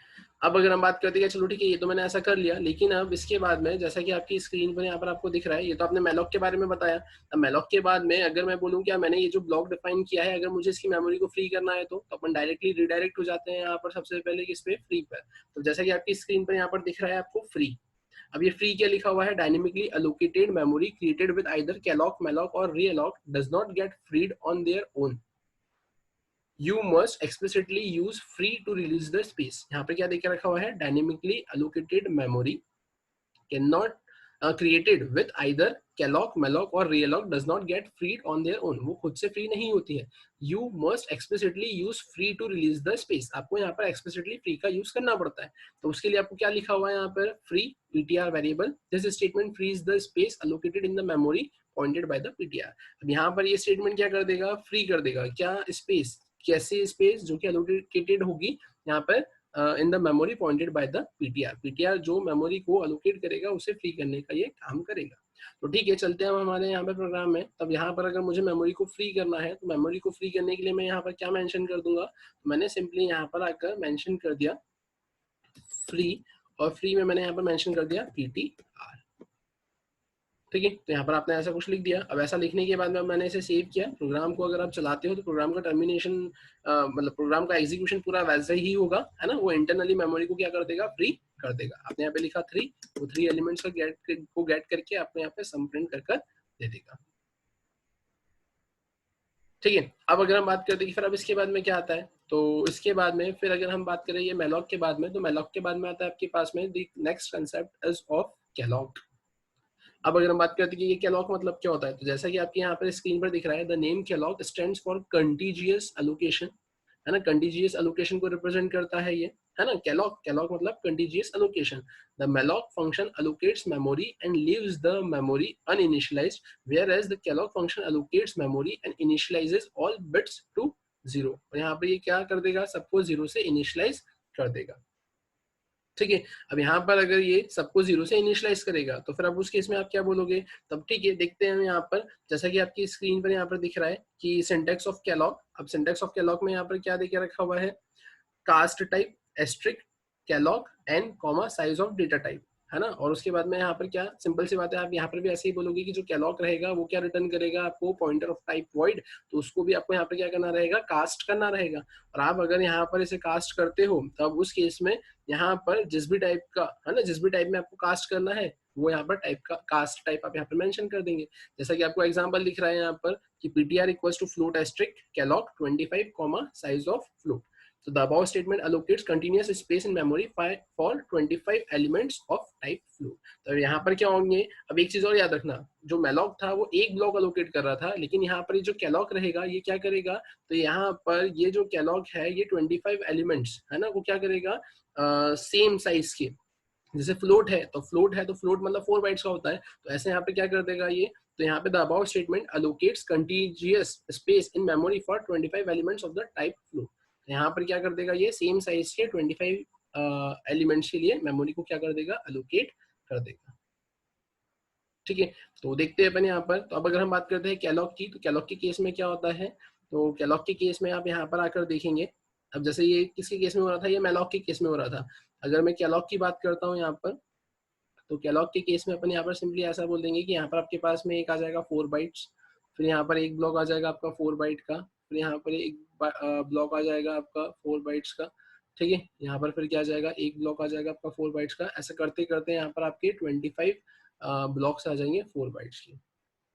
अब अगर हम बात करते हैं, चलो ठीक है, ये तो मैंने ऐसा कर लिया, लेकिन अब इसके बाद में जैसा कि आपकी स्क्रीन पर यहाँ पर आपको दिख रहा है, ये तो आपने मैलॉक के बारे में बताया। अब मैलॉक के बाद में अगर मैं बोलूँ क्या मैंने ये जो ब्लॉक डिफाइन किया है, अगर मुझे इसकी मेमोरी को फ्री करना है तो अपन डायरेक्टली रिडायरेक्ट हो जाते हैं यहाँ पर सबसे पहले किस पे, फ्री पर। तो जैसा कि आपकी स्क्रीन पर यहाँ पर दिख रहा है आपको फ्री। अब ये फ्री क्या लिखा हुआ है, dynamically allocated memory created with either calloc, malloc और realloc does not get freed on their own, you must explicitly use free to release the space। यहाँ पे क्या देखे रखा हुआ है, dynamically allocated memory cannot created with either calloc, malloc और realloc does not get freed on their own। वो खुद से फ्री नहीं होती है। You must explicitly use free to release the space। आपको यहाँ पर explicitly free का यूज करना पड़ता है। तो उसके लिए आपको क्या लिखा हुआ है यहाँ पर, free ptr variable this statement frees the space allocated in the memory pointed by the ptr। अब यहाँ पर ये स्टेटमेंट क्या कर देगा, फ्री कर देगा क्या, स्पेस, कैसे स्पेस, जो कि एलोकेटेड होगी यहाँ पर in the memory pointed by the PTR. PTR जो मेमोरी को अलोकेट करेगा उसे फ्री करने का ये काम करेगा। तो ठीक है, चलते हैं हम हमारे यहाँ पे प्रोग्राम में। तब यहाँ पर अगर मुझे मेमोरी को फ्री करना है तो मेमोरी को फ्री करने के लिए मैं यहाँ पर क्या मेंशन कर दूंगा, तो मैंने सिंपली यहाँ पर आकर मेंशन कर दिया फ्री, और फ्री में मैंने यहाँ पर मेंशन कर दिया पीटीआर। ठीक है, तो यहाँ पर आपने ऐसा कुछ लिख दिया। अब ऐसा लिखने के बाद में मैंने इसे सेव किया। प्रोग्राम को अगर आप चलाते हो तो प्रोग्राम का टर्मिनेशन मतलब प्रोग्राम का एग्जीक्यूशन पूरा वैसा ही होगा, है ना, वो इंटरनली मेमोरी को क्या कर देगा, फ्री कर देगा। आपने यहाँ पे लिखा 3, वो 3 एलिमेंट्स को गेट करके आपको यहाँ पे सम प्रिंट कर दे देगा। ठीक है। अब अगर हम बात करते हैं कि फिर अब इसके बाद में क्या आता है, तो इसके बाद में फिर अगर हम बात करें ये malloc के बाद में, तो malloc के बाद में आता है आपके पास में the next concept is of calloc। अब अगर हम बात करते हैं कि ये कैलॉग मतलब क्या होता है, तो जैसा कि आपके यहाँ पर स्क्रीन पर दिख रहा है, the name Kellogg stands for contiguous allocation, है ना, कंटीजियस एलोकेशन को रिप्रेजेंट करता है ये, है ना। कैलॉग कैलॉग मतलब contiguous allocation. The malloc function allocates memory and leaves the memory uninitialized, whereas the kellogg function allocates memory and initializes all bits to zero। और यहाँ पर ये क्या कर देगा, सबको जीरो से इनिशियलाइज कर देगा। ठीक है। अब यहाँ पर अगर ये सबको जीरो से इनिशियलाइज करेगा, तो फिर अब उस केस में आप क्या बोलोगे, तब ठीक है, देखते हैं यहाँ पर, जैसा कि आपकी स्क्रीन पर यहाँ पर दिख रहा है कि सिंटैक्स ऑफ कैलॉग। अब सिंटैक्स ऑफ कैलॉग में यहाँ पर क्या देके रखा हुआ है, cast type asterisk calloc and comma size of data type, है ना। और उसके बाद में यहाँ पर क्या सिंपल सी बात है, आप यहाँ पर भी ऐसे ही बोलोगे कि जो कैलॉग रहेगा वो क्या रिटर्न करेगा आपको, पॉइंटर ऑफ टाइप वॉइड, तो उसको भी आपको यहाँ पर क्या करना रहेगा, कास्ट करना रहेगा। और आप अगर यहाँ पर इसे कास्ट करते हो, तब उस केस में यहाँ पर जिस भी टाइप का, है ना, जिस भी टाइप में आपको कास्ट करना है, वो यहाँ पर टाइप का कास्ट टाइप आप यहाँ पर मेंशन कर देंगे। जैसा कि आपको एग्जांपल दिख रहा है यहाँ पर कि ptr equals to float asterisk calloc 25 comma size of float. So the above statement allocates continuous space in memory for 25 elements of type float। तो यहाँ पर क्या होंगे, अब एक चीज और याद रखना, जो malloc था वो एक ब्लॉक अलोकेट कर रहा था, लेकिन यहाँ पर ये जो calloc रहेगा ये क्या करेगा, तो यहाँ पर ये जो calloc है ये 25 एलिमेंट्स, है ना, वो क्या करेगा, सेम साइज के। जैसे फ्लोट है तो फ्लोट मतलब 4 बाइट्स का होता है, तो ऐसे यहाँ पे क्या कर देगा ये, तो यहाँ पे the above statement allocates contiguous space in memory for 25 elements of the type float. यहाँ पर क्या कर देगा, ये सेम साइज के 25 एलिमेंट्स के लिए मेमोरी को क्या कर देगा, अलोकेट कर देगा। ठीक है। तो देखते हैं अपन यहाँ पर, तो अब अगर हम बात करते हैं कैलॉग की, तो कैलॉग के केस में क्या होता है, तो कैलॉग के केस में आप यहाँ पर आकर देखेंगे, अब जैसे ये किसके केस में हो रहा था, ये मैलॉक के केस में हो रहा था। अगर मैं कैलॉग की बात करता हूँ यहाँ पर, तो कैलॉग के केस में अपन यहाँ पर सिंपली ऐसा बोल देंगे कि यहाँ पर आपके पास में एक आ जाएगा 4 बाइट्स, फिर यहाँ पर एक ब्लॉक आ जाएगा आपका 4 बाइट का, फिर यहाँ पर एक ब्लॉक आ जाएगा आपका 4 बाइट्स का। ठीक है। यहाँ पर फिर क्या आ जाएगा, एक ब्लॉक आ जाएगा आपका 4 बाइट्स का। ऐसा करते करते यहाँ पर आपके 25 ब्लॉक्स आ जाएंगे 4 बाइट्स के।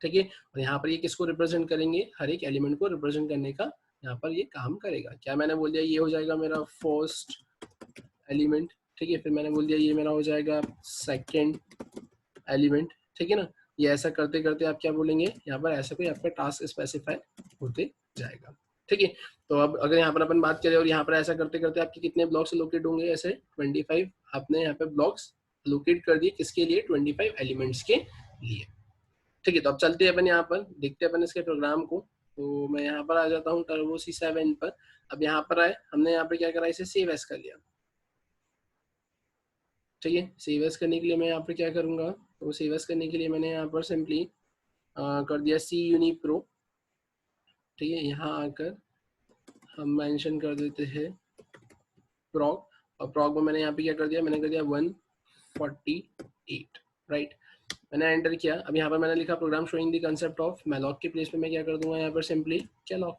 ठीक है। और यहाँ पर ये किसको रिप्रेजेंट करेंगे, हर एक एलिमेंट को रिप्रेजेंट करने का यहाँ पर ये काम करेगा। क्या मैंने बोल दिया, ये हो जाएगा मेरा फर्स्ट एलिमेंट। ठीक है। फिर मैंने बोल दिया ये मेरा हो जाएगा सेकंड एलिमेंट। ठीक है ना। ये ऐसा करते करते आप क्या बोलेंगे, यहाँ पर ऐसा कोई आपका टास्क स्पेसिफाई होते जाएगा। ठीक है। तो अब अगर यहाँ पर अपन बात करें और यहाँ पर ऐसा करते करते आपके कितने ब्लॉक्स लोकेट होंगे, ऐसे 25 आपने यहाँ पे ब्लॉक्स लोकेट कर दिए, किसके लिए, 25 एलिमेंट्स के लिए। ठीक है। तो अब चलते हैं अपन यहाँ पर, देखते हैं अपन इसके प्रोग्राम को। तो मैं यहाँ पर आ जाता हूँ टर्बो C7 पर। अब यहाँ पर आए, हमने यहाँ पर क्या करा, इसे सेव एज कर लिया। ठीक है। सेव एज करने के लिए मैं यहाँ पर क्या करूँगा, तो सेव एज करने के लिए मैंने यहाँ पर सिंपली कर दिया CUniPro। ठीक है। यहाँ आकर हम मेंशन कर देते हैं प्रॉग, और प्रॉग में मैंने यहाँ पे क्या कर दिया, मैंने कर दिया 148। राइट। मैंने एंटर किया। अब यहाँ पर मैंने लिखा program showing the concept of malloc के प्लेस पे मैं क्या कर दूंगा, यहाँ पर सिंपली कैलॉग।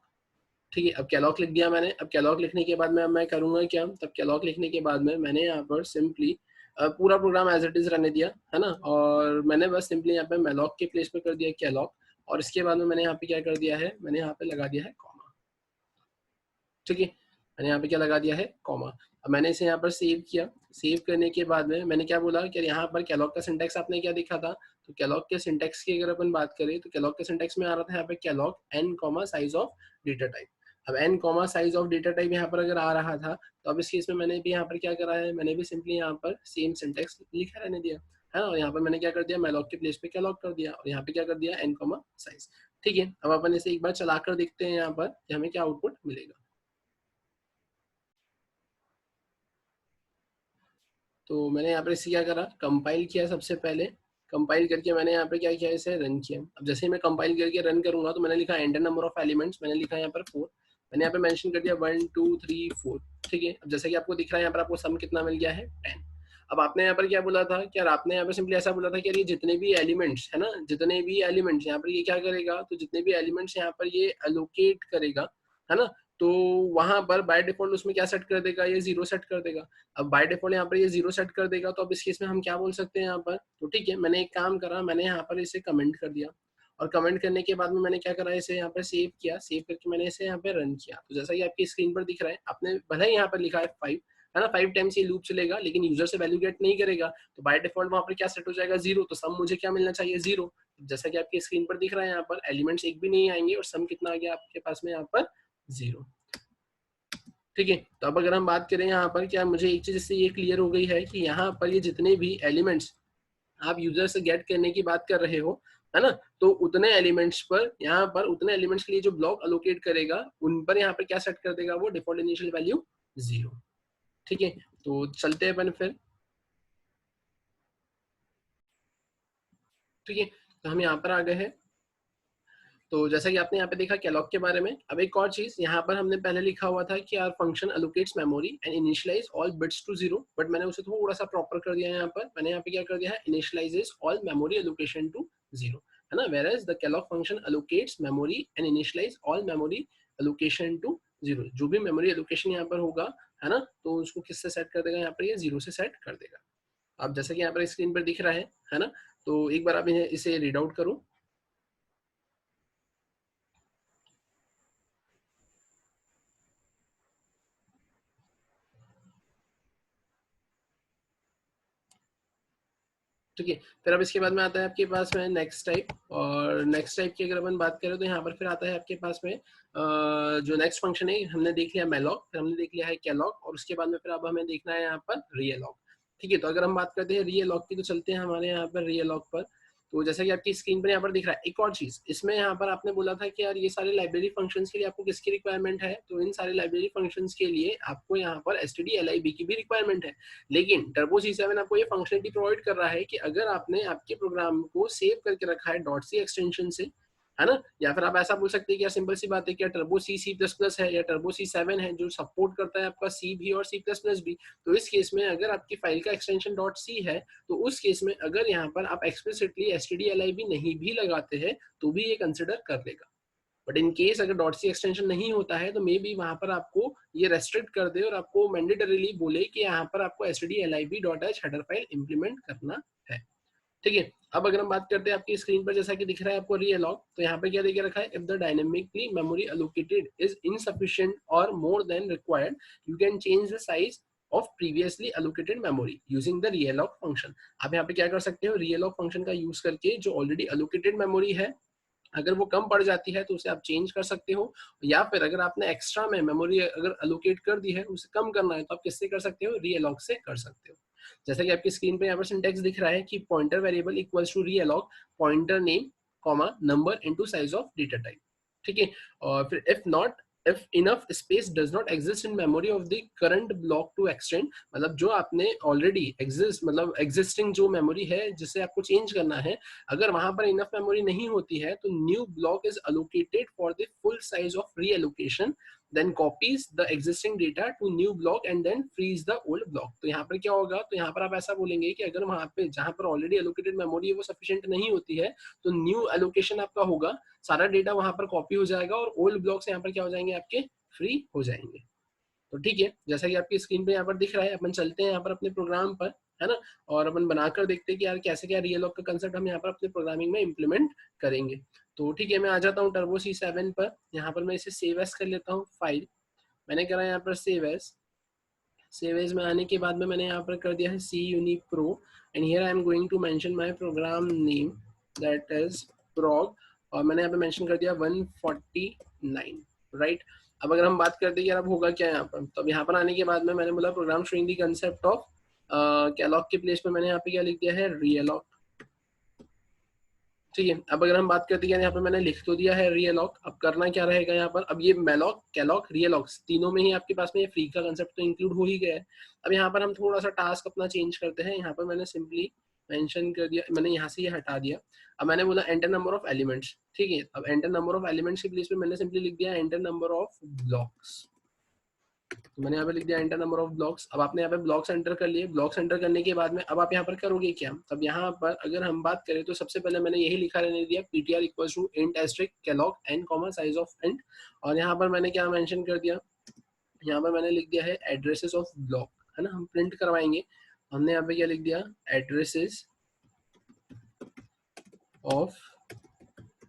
ठीक है। अब कैलॉग लिख दिया मैंने। अब कैलॉग लिखने के बाद में अब मैं करूंगा क्या, तब कैलॉग लिखने के बाद में मैंने यहाँ पर सिंपली पूरा प्रोग्राम एज इट इज रहने दिया, है ना, और मैंने बस सिंपली यहाँ पे मैलॉक के प्लेस पे कर दिया कैलॉग, और इसके बाद में मैंने यहाँ पे क्या कर दिया है, मैंने यहाँ पे लगा दिया है कॉमा। ठीक है। मैंने यहाँ पे क्या लगा दिया है, कॉमा। अब मैंने इसे यहाँ पर सेव किया। सेव करने के बाद में मैंने क्या बोला कि यहाँ पर कैलॉग का सिंटैक्स आपने क्या देखा था, तो कैलॉग के सिंटैक्स की अगर अपन बात करें, तो कैलॉग के सिंटैक्स में आ रहा था यहाँ पे Kellogg n comma size of data type. अब n comma size of data type यहाँ पर अगर आ रहा था, तो अब इस केस में मैंने भी यहाँ पर क्या करा है, मैंने भी सिंपली यहाँ पर सेम सिंटैक्स लिखा रहने दिया, है ना। और यहाँ पर मैंने क्या कर दिया, मैलॉग के प्लेस पे कैलॉग कर दिया, और यहाँ पे क्या कर दिया, n कॉमा साइज। ठीक है। अब अपन इसे एक बार चलाकर देखते हैं यहाँ पर कि हमें क्या आउटपुट मिलेगा। तो मैंने यहाँ पर इसे क्या करा, कंपाइल किया सबसे पहले। कंपाइल करके मैंने यहाँ पे क्या किया, इसे रन किया। अब जैसे ही मैं कंपाइल करके रन करूंगा, तो मैंने लिखा एंटर नंबर ऑफ एलिमेंट्स, मैंने लिखा यहाँ पर 4। मैंने यहाँ पे मेंशन कर दिया 1 2 3 4। ठीक है। अब जैसे कि आपको दिख रहा है यहाँ पर आपको सम कितना मिल गया है, 10। अब आपने यहाँ पर क्या बोला था, क्या आपने यहाँ पर सिंपली ऐसा बोला था कि ये जितने भी एलिमेंट्स है ना, जितने भी एलिमेंट्स यहाँ पर ये क्या करेगा, तो जितने भी एलिमेंट्स यहाँ पर ये एलोकेट करेगा, है ना, तो वहां पर बाय डिफॉल्ट उसमें क्या सेट कर देगा, ये 0 सेट कर देगा। अब बाय डिफॉल्ट यहाँ पर ये 0 सेट कर देगा, तो अब इस केस में हम क्या बोल सकते हैं यहाँ पर, तो ठीक है, मैंने एक काम करा, मैंने यहाँ पर इसे कमेंट कर दिया, और कमेंट करने के बाद में मैंने क्या करा, इसे यहाँ पर सेव किया, सेव करके मैंने इसे यहाँ पे रन किया। तो जैसा कि आपकी स्क्रीन पर दिख रहा है, आपने भले ही यहाँ पर लिखा है 5, है ना, 5 टाइम्स ये लूप चलेगा, लेकिन यूजर से वैल्यू गेट नहीं करेगा, तो बाय डिफॉल्ट वहां पर क्या सेट हो जाएगा, 0। तो सम मुझे क्या मिलना चाहिए, 0। जैसा कि आपकी स्क्रीन पर दिख रहा है, यहाँ पर एलिमेंट्स एक भी नहीं आएंगे और सम कितना आ गया आपके पास में यहाँ पर, 0। ठीक है, तो अब अगर हम बात करें यहाँ पर, क्या मुझे एक चीज इससे ये क्लियर हो गई है कि यहाँ पर ये जितने भी एलिमेंट्स आप यूजर से गेट करने की बात कर रहे हो, है ना, तो उतने एलिमेंट्स पर, यहाँ पर उतने एलिमेंट्स के लिए जो ब्लॉक अलोकेट करेगा, उन पर यहाँ पर क्या सेट कर देगा वो, डिफॉल्ट इनिशियल वैल्यू 0। ठीक है, तो चलते हैं अपन फिर। ठीक है, तो हम यहाँ पर आ गए हैं। तो जैसा कि आपने यहाँ पे देखा कैलॉग के बारे में। अब एक और चीज यहाँ पर हमने पहले लिखा हुआ था कि R function allocates memory and initialize all bits to 0, but मैंने उसे थोड़ा सा प्रॉपर कर दिया है। यहाँ पर मैंने यहाँ पे क्या कर दिया है, initializes all memory allocation to 0, है ना, whereas the calloc function allocates memory and initialize all memory allocation to 0। जो भी मेमोरी अलोकेशन यहाँ पर होगा, है ना, तो उसको किससे सेट कर देगा, यहाँ पर ये 0 से सेट कर देगा। अब जैसा कि यहाँ पर स्क्रीन पर दिख रहा है ना, तो एक बार आप इसे रीड आउट करो। ठीक है, फिर अब इसके बाद में आता है आपके पास में नेक्स्ट टाइप। और नेक्स्ट टाइप की अगर अपन बात करें तो यहाँ पर फिर आता है आपके पास में जो नेक्स्ट फंक्शन है, हमने देख लिया मेलॉग, फिर हमने देख लिया है कैलॉग, और उसके बाद में फिर अब हमें देखना है यहाँ पर रियलॉग। ठीक है, तो अगर हम बात करते हैं रियलॉग की, तो चलते हैं हमारे यहाँ पर रियलॉग पर। तो जैसा कि आपकी स्क्रीन पर यहाँ पर दिख रहा है, एक और चीज इसमें यहाँ पर आपने बोला था कि यार ये सारे लाइब्रेरी फंक्शंस के लिए आपको किसकी रिक्वायरमेंट है, तो इन सारे लाइब्रेरी फंक्शंस के लिए आपको यहाँ पर stdlib की भी रिक्वायरमेंट है। लेकिन टर्बो C7 आपको ये फंक्शनलिटी प्रोवाइड कर रहा है कि अगर आपने आपके प्रोग्राम को सेव करके रखा है डॉट सी एक्सटेंशन से, है ना, या फिर आप ऐसा बोल सकते हैं कि यार सिंपल सी बात है कि टर्बो C++ है या टर्बो C7 है जो सपोर्ट करता है आपका C भी और C++ भी, तो इस केस में अगर आपकी फाइल का एक्सटेंशन डॉट सी है, तो उस केस में अगर यहाँ पर आप एक्सप्लिसिटली stdlib नहीं भी लगाते हैं तो भी ये कंसिडर कर लेगा। बट इन केस अगर डॉट सी एक्सटेंशन नहीं होता है, तो मे बी वहां पर आपको ये रेस्ट्रिक्ट कर दे और आपको मैंडेटरीली बोले कि यहाँ पर आपको stdlib.h हेडर फाइल इंप्लीमेंट करना है। ठीक है, अब अगर हम बात करते हैं आपकी स्क्रीन पर, जैसा कि दिख रहा है आपको रियलॉग, तो यहाँ पे क्या देके रखा है, if the dynamically memory allocated is insufficient और more than required, you can change the size of previously allocated memory using the realloc function. आप यहाँ पे क्या कर सकते हो, रियलॉग फंक्शन का यूज करके जो ऑलरेडी अलोकेटेड मेमोरी है, अगर वो कम पड़ जाती है तो उसे आप चेंज कर सकते हो, या फिर अगर आपने एक्स्ट्रा में मेमोरी अगर अलोकेट कर दी है, उसे कम करना है, तो आप किससे कर सकते हो, रीअलॉग से कर सकते हो। जैसा कि आपकी स्क्रीन पे यहाँ पर सिंटेक्स दिख रहा है कि pointer variable equals to realloc pointer name comma number into size of data type. ठीक है, और फिर if enough space does not exist in memory of the current block to extend, मतलब जो आपने ऑलरेडी एग्जिस्ट, मतलब एग्जिस्टिंग जो memory है जिसे आपको चेंज करना है, अगर वहां पर इनफ मेमोरी नहीं होती है, तो new block is allocated for the full size of reallocation, then copies the existing data to new block and then frees the old block। तो यहाँ पर क्या होगा, तो यहाँ पर आप ऐसा बोलेंगे कि अगर वहां पे जहां पर ऑलरेडी एलोकेटेड मेमोरी है वो सफिशिएंट नहीं होती है, तो न्यू एलोकेशन आपका होगा, सारा डेटा वहां पर कॉपी हो जाएगा और ओल्ड ब्लॉक्स यहाँ पर क्या हो जाएंगे, आपके फ्री हो जाएंगे। तो ठीक है, जैसा कि आपकी स्क्रीन पे यहाँ पर दिख रहा है, अपन चलते हैं यहाँ पर अपने प्रोग्राम पर, है ना, और अपन बनाकर देखते हैं कि यार कैसे क्या रियलॉग का कंसेप्ट हम यहाँ पर अपने प्रोग्रामिंग में इम्प्लीमेंट करेंगे। तो ठीक है, मैं आ जाता हूँ टर्बो C7 पर। यहाँ पर मैं इसे सेव एज कर लेता हूँ फाइल, मैंने करा यहाँ पर सेव एज। सेव एज में आने के बाद में मैंने यहाँ पर कर दिया है C uni pro, and here I am going to mention my program name that is prog, और मैंने यहाँ पे मेंशन कर दिया 149, राइट। अब अगर हम बात करते हैं यार अब होगा क्या यहाँ पर, तो अब यहाँ पर आने के बाद में मैंने बोला program showing the concept of calloc के प्लेस में मैंने यहाँ पे क्या लिख दिया है, रियलॉग। ठीक है, अब अगर हम बात करते हैं यहाँ पे मैंने लिख तो दिया है रियलॉग, अब करना क्या रहेगा यहाँ पर, अब ये मेलॉग कैलॉग रियलॉग तीनों में ही आपके पास में ये फ्री का कंसेप्ट तो इंक्लूड हो ही गया है। अब यहाँ पर हम थोड़ा सा टास्क अपना चेंज करते हैं, यहाँ पर मैंने सिंपली मेंशन कर दिया, मैंने यहाँ से ये हटा दिया। अब मैंने बोला एंटर नंबर ऑफ एलिमेंट्स। ठीक है, अब एंटर नंबर ऑफ एलिमेंट्स के प्लेस पे मैंने सिंपली लिख दिया एंटर नंबर ऑफ ब्लॉक्स। तो मैंने यहाँ पे लिख दिया एंटर नंबर ऑफ ब्लॉक्स। अब आपने यहाँ पे ब्लॉक्स एंटर कर लिए, ब्लॉक्स एंटर करने के बाद में अब आप यहाँ पर करोगे क्या, तब यहाँ पर अगर हम बात करें तो सबसे पहले मैंने यही लिखा रहने दिया ptr equals to int asterisk calloc N comma size of int, और यहाँ पर मैंने क्या मेंशन कर दिया, यहाँ पर मैंने लिख दिया है एड्रेसेस ऑफ ब्लॉक, है ना, हम प्रिंट करवाएंगे। हमने यहाँ पे क्या लिख दिया, एड्रेसेस ऑफ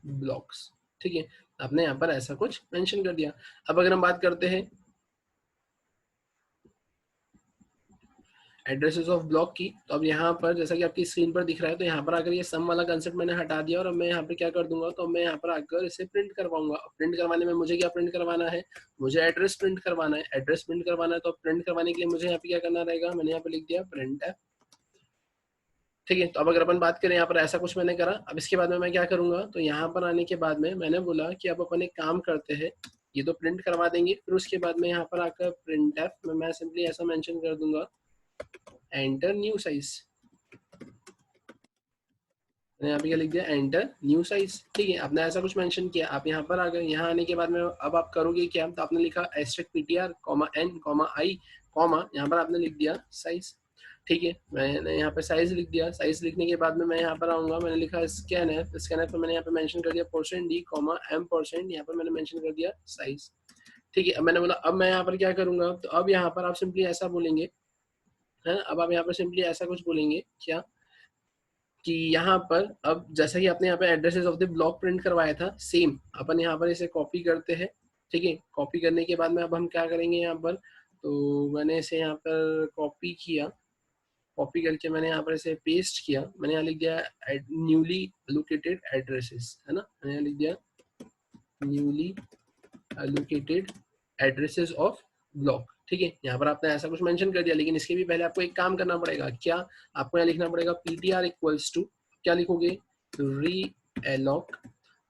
ब्लॉक्स। ठीक है, आपने यहाँ पर ऐसा कुछ मेंशन कर दिया। अब अगर हम बात करते हैं एड्रेसेस ऑफ ब्लॉक की, तो अब यहाँ पर जैसा कि आपकी स्क्रीन पर दिख रहा है, तो यहाँ पर आकर ये सम वाला कंसेप्ट मैंने हटा दिया और अब मैं यहाँ पे क्या कर दूंगा, तो मैं यहाँ पर आकर इसे प्रिंट करवाऊंगा। प्रिंट करवाने में मुझे क्या प्रिंट करवाना है, मुझे एड्रेस प्रिंट करवाना है। एड्रेस प्रिंट करवाना है तो प्रिंट करवाने के लिए मुझे यहाँ पे क्या करना रहेगा, मैंने यहाँ पे लिख दिया प्रिंट है। ठीक है, तो अब अगर अपन बात करें यहाँ पर ऐसा कुछ मैंने करा, अब इसके बाद में मैं क्या करूंगा, तो यहाँ पर आने के बाद में मैंने बोला कि अब अपन एक काम करते हैं, ये तो प्रिंट करवा देंगे, फिर उसके बाद में यहाँ पर आकर प्रिंट एफ में मैं सिंपली ऐसा मेंशन कर दूंगा, एंटर न्यू साइज। मैंने यहाँ पे क्या लिख दिया, एंटर न्यू साइज। ठीक है, आपने ऐसा कुछ मेंशन किया, आप यहाँ पर आ गए। यहाँ आने के बाद में अब आप करोगे क्या, तो आपने लिखा asterisk PTR comma N comma I comma, यहाँ पर आपने लिख दिया साइज। ठीक है, मैंने यहाँ पे साइज लिख दिया। साइज लिखने के बाद में मैं यहाँ पर आऊंगा, मैंने लिखा स्कैन एफ। स्कैन एफ मैंने यहाँ पे मेंशन कर दिया percent D comma M percent, यहाँ पर मैंने मेंशन कर दिया साइज। ठीक है, अब मैंने बोला अब मैं यहाँ पर क्या करूंगा, तो अब यहाँ पर आप सिंपली ऐसा बोलेंगे, है ना, अब आप यहाँ पर सिंपली ऐसा कुछ बोलेंगे क्या, कि यहाँ पर अब जैसा कि आपने यहाँ पे addresses of the block print करवाया था, सेम अपन यहाँ पर इसे कॉपी करते हैं। ठीक है, कॉपी करने के बाद में अब हम क्या करेंगे यहाँ पर, तो मैंने इसे यहाँ पर कॉपी किया, कॉपी करके मैंने यहाँ पर इसे पेस्ट किया। मैंने यहाँ लिख दिया न्यूली एलोकेटेड एड्रेसेस, है ना, मैंने यहाँ लिख दिया newly allocated addresses of block. ठीक है, यहाँ पर आपने ऐसा कुछ मेंशन कर दिया, लेकिन इसके भी पहले आपको एक काम करना पड़ेगा। क्या, आपको यहाँ लिखना पड़ेगा ptr इक्वल्स टू, क्या लिखोगे, री एलॉक।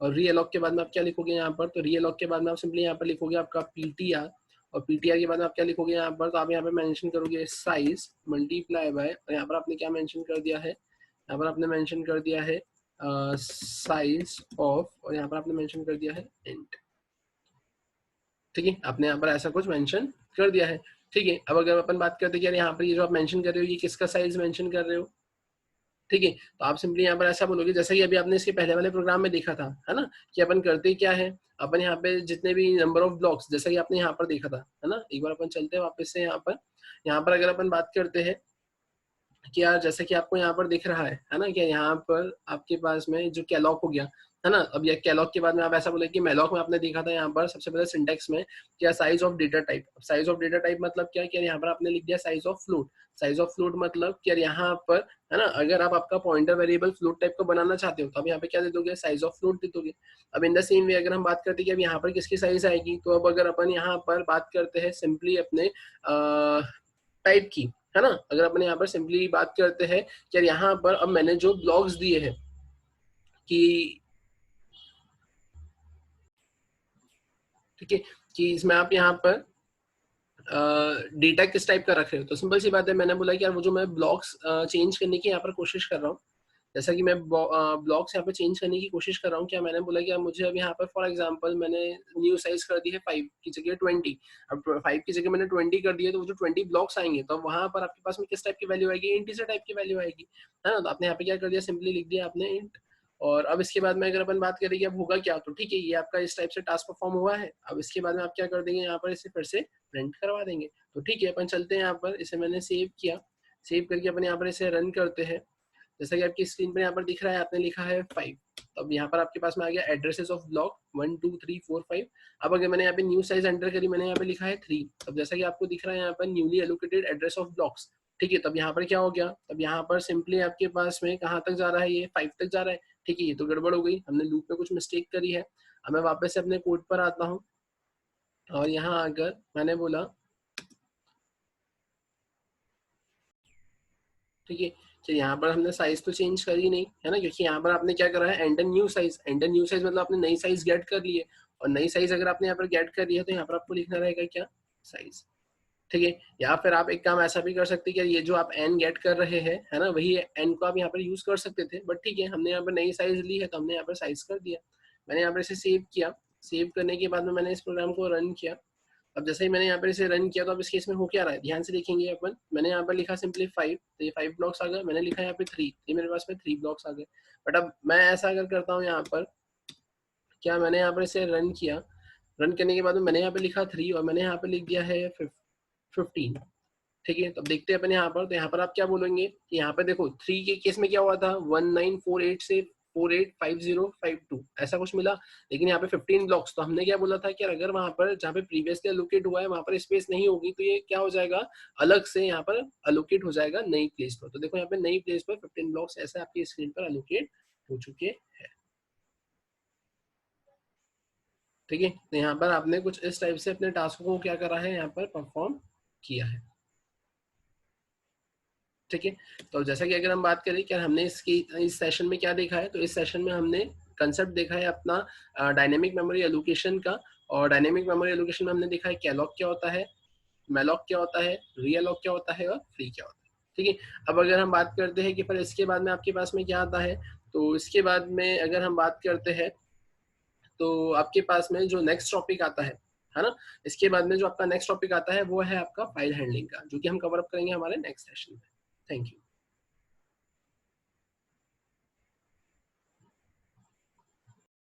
और री एलॉक के बाद में आप क्या लिखोगे यहाँ पर, तो री एलॉक के बाद में आप सिंपली यहाँ पर लिखोगे आपका ptr, और ptr के बाद में आप क्या लिखोगे यहाँ पर, तो आप यहाँ पे मेंशन करोगे साइज मल्टीप्लाई बाय, और यहाँ पर आपने क्या मेंशन कर दिया है, यहाँ पर आपने मेंशन कर दिया है साइज ऑफ, और यहाँ पर आपने मेंशन कर दिया है इंट। ठीक है, आपने यहाँ पर ऐसा कुछ मेंशन कर दिया है। ठीक है, अब अगर अपन बात करते हैं यार यहाँ पर ये जो आप मेंशन कर रहे हो, ये किसका साइज मेंशन कर रहे हो। ठीक है, तो आप सिंपली यहाँ पर ऐसा बोलोगे, जैसा कि अभी आपने इसके पहले वाले प्रोग्राम में देखा था, है ना, कि अपन करते क्या है, अपन यहाँ पे जितने भी नंबर ऑफ ब्लॉक्स, जैसा कि आपने यहाँ पर देखा था, है ना, एक बार अपन चलते हैं वापस से यहाँ पर अगर अपन बात करते हैं कि यार जैसे कि आपको यहाँ पर दिख रहा है ना, कि यहाँ पर आपके पास में जो कैलॉग हो गया, है ना, अब ये कैलॉग के बाद में आप ऐसा बोले कि मैलॉग में आपने देखा था यहाँ पर सबसे पहले सिंटेक्स में क्या, size of data type. Size of data type मतलब क्या, कि यहाँ पर आपने लिख दिया size of float. Size of float मतलब कि यहाँ पर, है ना, अगर आप आपका पॉइंटर वेरिएबल फ्लोट टाइप का बनाना चाहते हो, तो आप यहाँ पे क्या दे दोगे, साइज ऑफ फ्लोट दे दोगे। अब इन द सेम वे अगर हम बात करते हैं कि अब यहाँ पर किसकी साइज आएगी, तो अब अगर अपन यहाँ पर बात करते हैं सिंपली अपने टाइप की, है ना, अगर अपन यहाँ पर सिंपली बात करते हैं कि यहाँ पर अब मैंने जो ब्लॉक्स दिए हैं कि, ठीक है, कि इसमें आप यहाँ पर डेटा किस टाइप का रख रहे हो, तो सिंपल सी बात है, मैंने बोला कि यार वो जो मैं ब्लॉक्स चेंज करने की यहाँ पर कोशिश कर रहा हूँ, जैसा कि मैं ब्लॉक्स यहाँ पे चेंज करने की कोशिश कर रहा हूँ, क्या मैंने बोला कि मुझे अब यहाँ पर फॉर एग्जांपल मैंने न्यू साइज कर दी है 5 की जगह 20। अब 5 की जगह मैंने 20 कर दिया, तो वो जो 20 ब्लॉक्स आएंगे, तो वहां पर आपके पास में किस टाइप की वैल्यू आएगी, इंटीजर टाइप की वैल्यू आएगी, है ना। तो आपने यहाँ पे क्या कर दिया, सिंपली लिख दिया आपने इंट। और अब इसके बाद में अगर अपन बात करें कि अब होगा क्या, तो ठीक है, ये आपका इस टाइप से टास्क परफॉर्म हुआ है। अब इसके बाद में आप क्या कर देंगे, यहाँ पर इसे फिर से प्रिंट करवा देंगे। तो ठीक है, अपन चलते हैं यहाँ पर, इसे मैंने सेव किया, सेव करके अपन यहाँ पर इसे रन करते हैं। जैसा कि आपकी स्क्रीन पर यहाँ पर दिख रहा है, आपने लिखा है 5। अब यहाँ पर आपके पास में आ गया एड्रेसेस ऑफ ब्लॉक 1 2 3 4 5। अब अगर मैंने यहाँ पे न्यू साइज एंटर करी, मैंने यहाँ पे लिखा है 3। अब जैसा कि आपको दिख रहा है यहाँ पर newly allocated address of blocks. ठीक है, तब यहाँ पर क्या हो गया, तब यहाँ पर सिंपली आपके पास में कहाँ तक जा रहा है, ये 5 तक जा रहा है। ठीक है, ये तो गड़बड़ हो गई, हमने लूप में कुछ मिस्टेक करी है। अब मैं वापस से अपने कोड पर आता हूँ, और यहाँ आकर मैंने बोला, ठीक है, कि यहाँ पर हमने साइज तो चेंज करी नहीं, है ना, क्योंकि यहाँ पर आपने क्या करा है, enter new size. Enter new size मतलब आपने नई साइज गेट कर ली है, और नई साइज अगर आपने यहाँ पर गेट कर ली है, तो यहाँ पर आपको लिखना रहेगा क्या, साइज। ठीक है, या फिर आप एक काम ऐसा भी कर सकते हैं कि ये जो आप एन गेट कर रहे हैं, है ना, वही एन को आप यहाँ पर यूज कर सकते थे, बट ठीक है, हमने यहाँ पर नई साइज ली है, तो हमने यहाँ पर साइज कर दिया। मैंने यहाँ पर इसे सेव किया, सेव करने के बाद में मैंने इस प्रोग्राम को रन किया। अब जैसे ही मैंने यहाँ पर इसे रन किया, तो अब इस केस में हो क्या रहा है, ध्यान से देखेंगे अपन। मैंने यहाँ पर लिखा सिंपली 5, तो ये 5 ब्लॉक्स आ गए। मैंने लिखा यहाँ पे 3, ये मेरे पास में 3 ब्लॉक्स आ गए। बट अब मैं ऐसा अगर करता हूँ यहाँ पर, क्या मैंने यहाँ पर इसे रन किया, रन करने के बाद में मैंने यहाँ पे लिखा 3, और मैंने यहाँ पे लिख दिया है 15। ठीक है, तो अब देखते हैं अपन यहाँ पर, तो यहाँ पर आप क्या बोलेंगे कि यहाँ पे देखो 3 के केस में क्या हुआ था, 1948 से 485052 ऐसा कुछ मिला, लेकिन यहाँ पे 15 ब्लॉक्स। तो हमने क्या बोला था कि अगर वहां पर जहाँ पे प्रीवियसली अलोकेट हुआ है वहां पर स्पेस नहीं होगी तो ये क्या हो जाएगा, अलग से यहाँ पर अलोकेट हो जाएगा नई प्लेस पर। तो देखो यहाँ पे नई प्लेस पर 15 ब्लॉक्स ऐसे आपकी स्क्रीन पर अलोकेट हो चुके हैं। ठीक है, तो यहाँ पर आपने कुछ इस टाइप से अपने टास्क को क्या करा है, यहाँ पर परफॉर्म किया है। ठीक है, तो जैसा कि अगर हम बात करें कि हमने इसकी इस सेशन में क्या देखा है, तो इस सेशन में हमने कंसेप्ट देखा है अपना डायनेमिक मेमोरी एलोकेशन का। और डायनेमिक मेमोरी एलोकेशन में हमने देखा है कैलॉग क्या होता है, मेलॉग क्या होता है, रीअलॉग क्या होता है और फ्री क्या होता है। ठीक है, अब अगर हम बात करते हैं कि फिर इसके बाद में आपके पास में क्या आता है, तो इसके बाद में अगर हम बात करते हैं तो आपके पास में जो नेक्स्ट टॉपिक आता है ना, इसके बाद में जो आपका नेक्स्ट टॉपिक आता है वो है आपका फाइल हैंडलिंग का, जो कि हम कवर अप करेंगे हमारे नेक्स्ट सेशन में। Thank you.